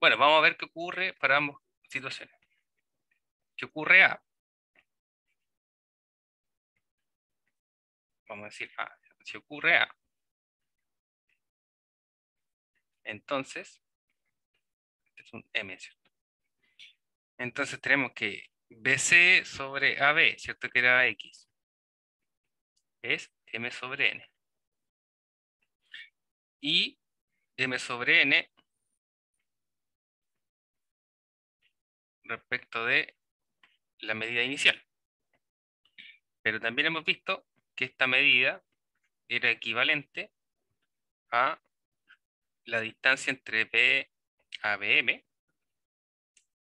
Bueno, vamos a ver qué ocurre para ambas situaciones. ¿Qué ocurre A? Vamos a decir A. Si ocurre A, entonces, este es un M, ¿cierto? Entonces tenemos que BC sobre AB, ¿cierto? Que era X. Es M sobre N. Y M sobre N respecto de la medida inicial. Pero también hemos visto que esta medida era equivalente a la distancia entre B a BM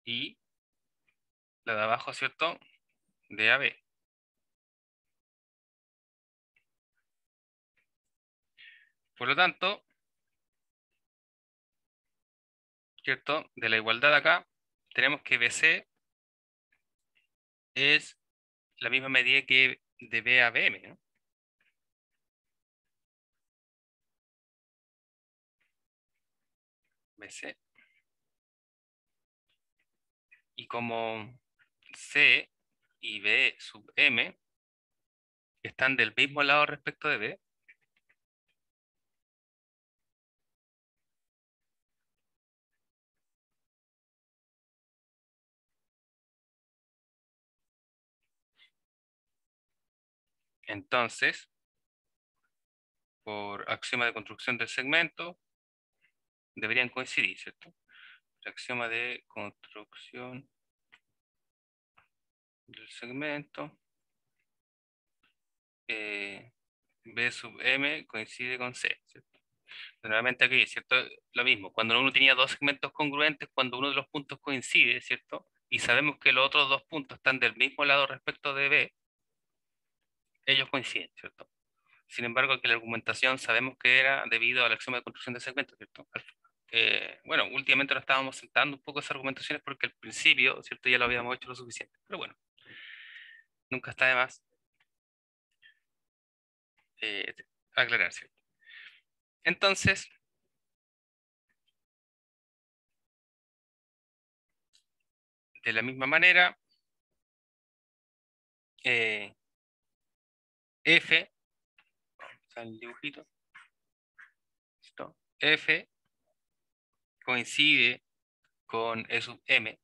y la de abajo, ¿cierto?, de AB. Por lo tanto, ¿cierto?, de la igualdad acá, tenemos que BC es la misma medida que de B a BM, ¿no? BC. Y como C y B sub M están del mismo lado respecto de B, entonces, por axioma de construcción del segmento, deberían coincidir, ¿cierto? El axioma de construcción del segmento, B sub M coincide con C, ¿cierto? Nuevamente aquí, ¿cierto? Lo mismo, cuando uno tenía dos segmentos congruentes, cuando uno de los puntos coincide, ¿cierto? Y sabemos que los otros dos puntos están del mismo lado respecto de B, ellos coinciden, ¿cierto? Sin embargo, que la argumentación sabemos que era debido al axioma de construcción de segmentos, ¿cierto? Bueno, últimamente nos estábamos sentando un poco esas argumentaciones porque al principio, ¿cierto?, ya lo habíamos hecho lo suficiente. Pero bueno, nunca está de más eh, aclarar, ¿cierto? Entonces, de la misma manera, F, el dibujito, ¿listo? F coincide con E sub M,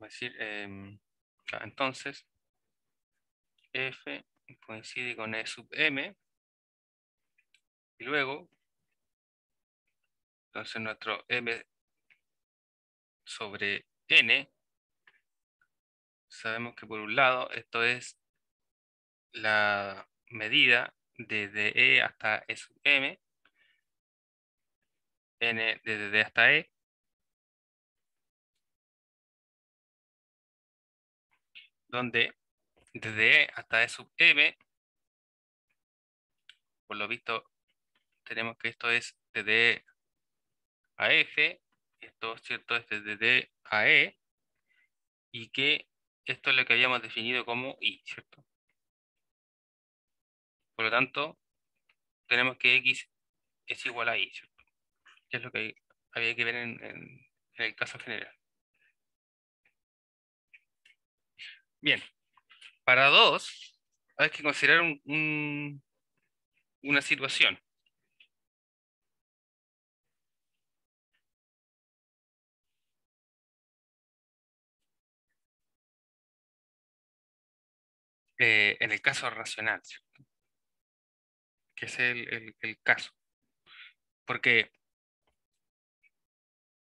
a decir, entonces, F coincide con E sub M, y luego, entonces nuestro M sobre N, sabemos que por un lado esto es la medida desde E hasta E sub M, N desde D hasta E, donde desde E hasta E sub M, por lo visto, tenemos que esto es desde E a F, esto, ¿cierto?, es desde D a E, y que esto es lo que habíamos definido como I, ¿cierto? Por lo tanto, tenemos que X es igual a I, ¿cierto? Que es lo que había que ver en el caso general. Bien, para 2 hay que considerar una situación. En el caso racional, ¿cierto? Que es el caso. Porque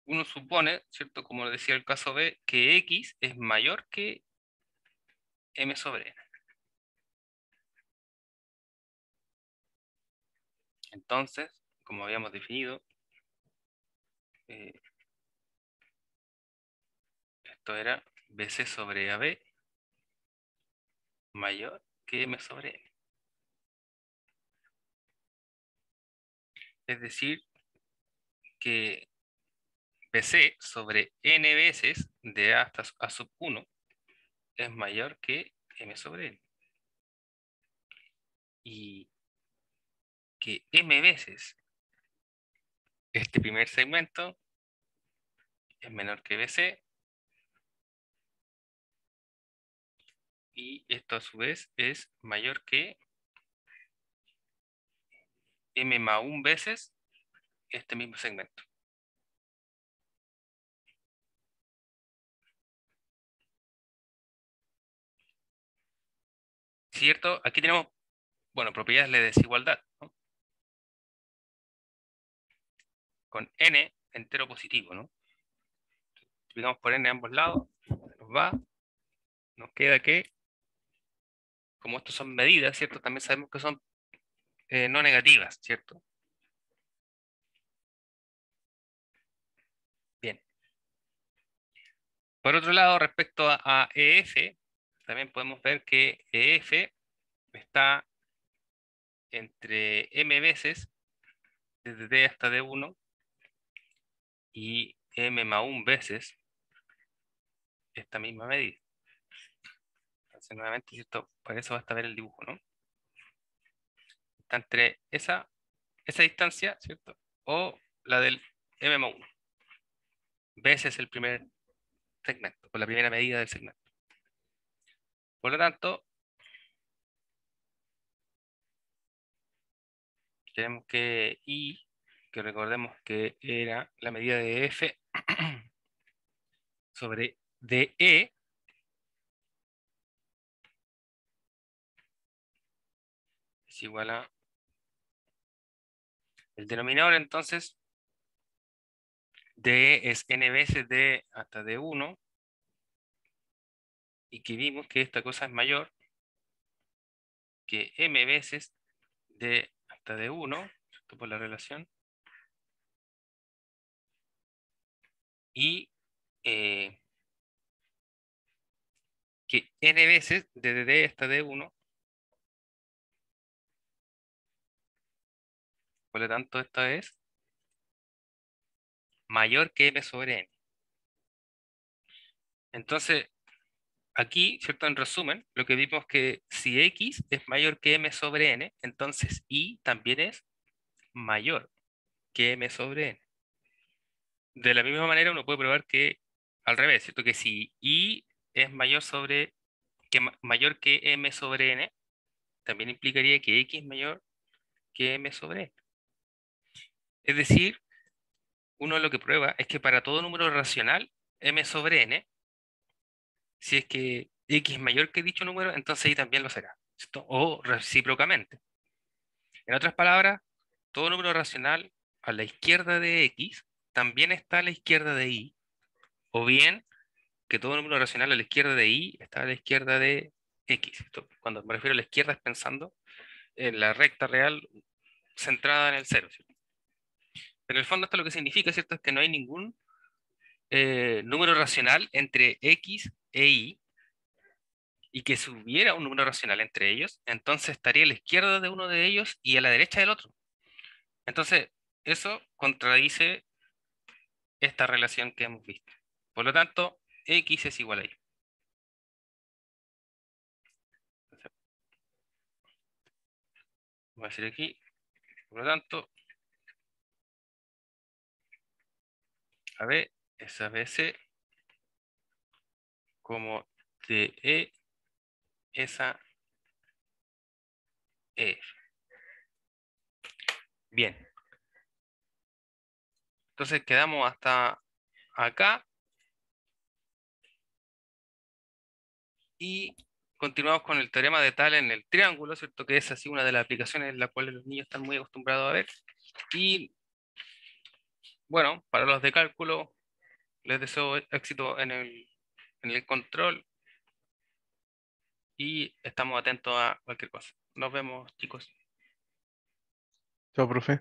uno supone, ¿cierto? Como decía el caso B, que X es mayor que M sobre N. Entonces, como habíamos definido, eh, esto era BC sobre AB mayor que M sobre N. Es decir, que BC sobre N veces de A hasta A sub 1 es mayor que M sobre N. Y que M veces este primer segmento es menor que BC, y esto a su vez es mayor que M más 1 veces este mismo segmento. ¿Cierto? Aquí tenemos, bueno, propiedades de desigualdad, ¿no? Con n entero positivo, ¿no? Multiplicamos por n a ambos lados, nos va, nos queda que, como estos son medidas, ¿cierto? También sabemos que son no negativas, ¿cierto? Bien. Por otro lado, respecto a EF, también podemos ver que EF está entre m veces, desde D hasta D1, y m más 1 veces esta misma medida. Entonces, nuevamente, ¿cierto? Por eso basta ver el dibujo, ¿no? Está entre esa distancia, ¿cierto? O la del m más 1 veces el primer segmento, o la primera medida del segmento. Por lo tanto, tenemos que I, que recordemos que era la medida de F sobre DE, es igual a el denominador, entonces, DE es n veces D hasta D1, y que vimos que esta cosa es mayor que m veces D hasta D1, ¿cierto? Por la relación, y que n veces desde D hasta D1, por lo tanto esta es mayor que m sobre n. Entonces, aquí, ¿cierto? En resumen, lo que vimos que si x es mayor que m sobre n, entonces y también es mayor que m sobre n. De la misma manera, uno puede probar que al revés, ¿cierto? Que si y es mayor que m sobre n, también implicaría que x es mayor que m sobre n. Es decir, uno lo que prueba es que para todo número racional, m sobre n Si es que X es mayor que dicho número, entonces Y también lo será, ¿cierto? O recíprocamente. En otras palabras, todo número racional a la izquierda de X también está a la izquierda de Y, o bien que todo número racional a la izquierda de Y está a la izquierda de X. Cuando me refiero a la izquierda es pensando en la recta real centrada en el cero, ¿cierto? Pero en el fondo esto lo que significa, ¿cierto? Es que no hay ningún número racional entre X e Y, y que si hubiera un número racional entre ellos, entonces estaría a la izquierda de uno de ellos y a la derecha del otro. Entonces, eso contradice esta relación que hemos visto. Por lo tanto, X es igual a Y. Entonces, voy a decir aquí, por lo tanto, AB es ABC como DE es a EF. Bien, entonces quedamos hasta acá y continuamos con el teorema de Tal en el triángulo, ¿cierto? Que es así una de las aplicaciones en las cuales los niños están muy acostumbrados a ver. Y bueno, para los de cálculo, les deseo éxito en el control y estamos atentos a cualquier cosa. Nos vemos, chicos. Chao, profe.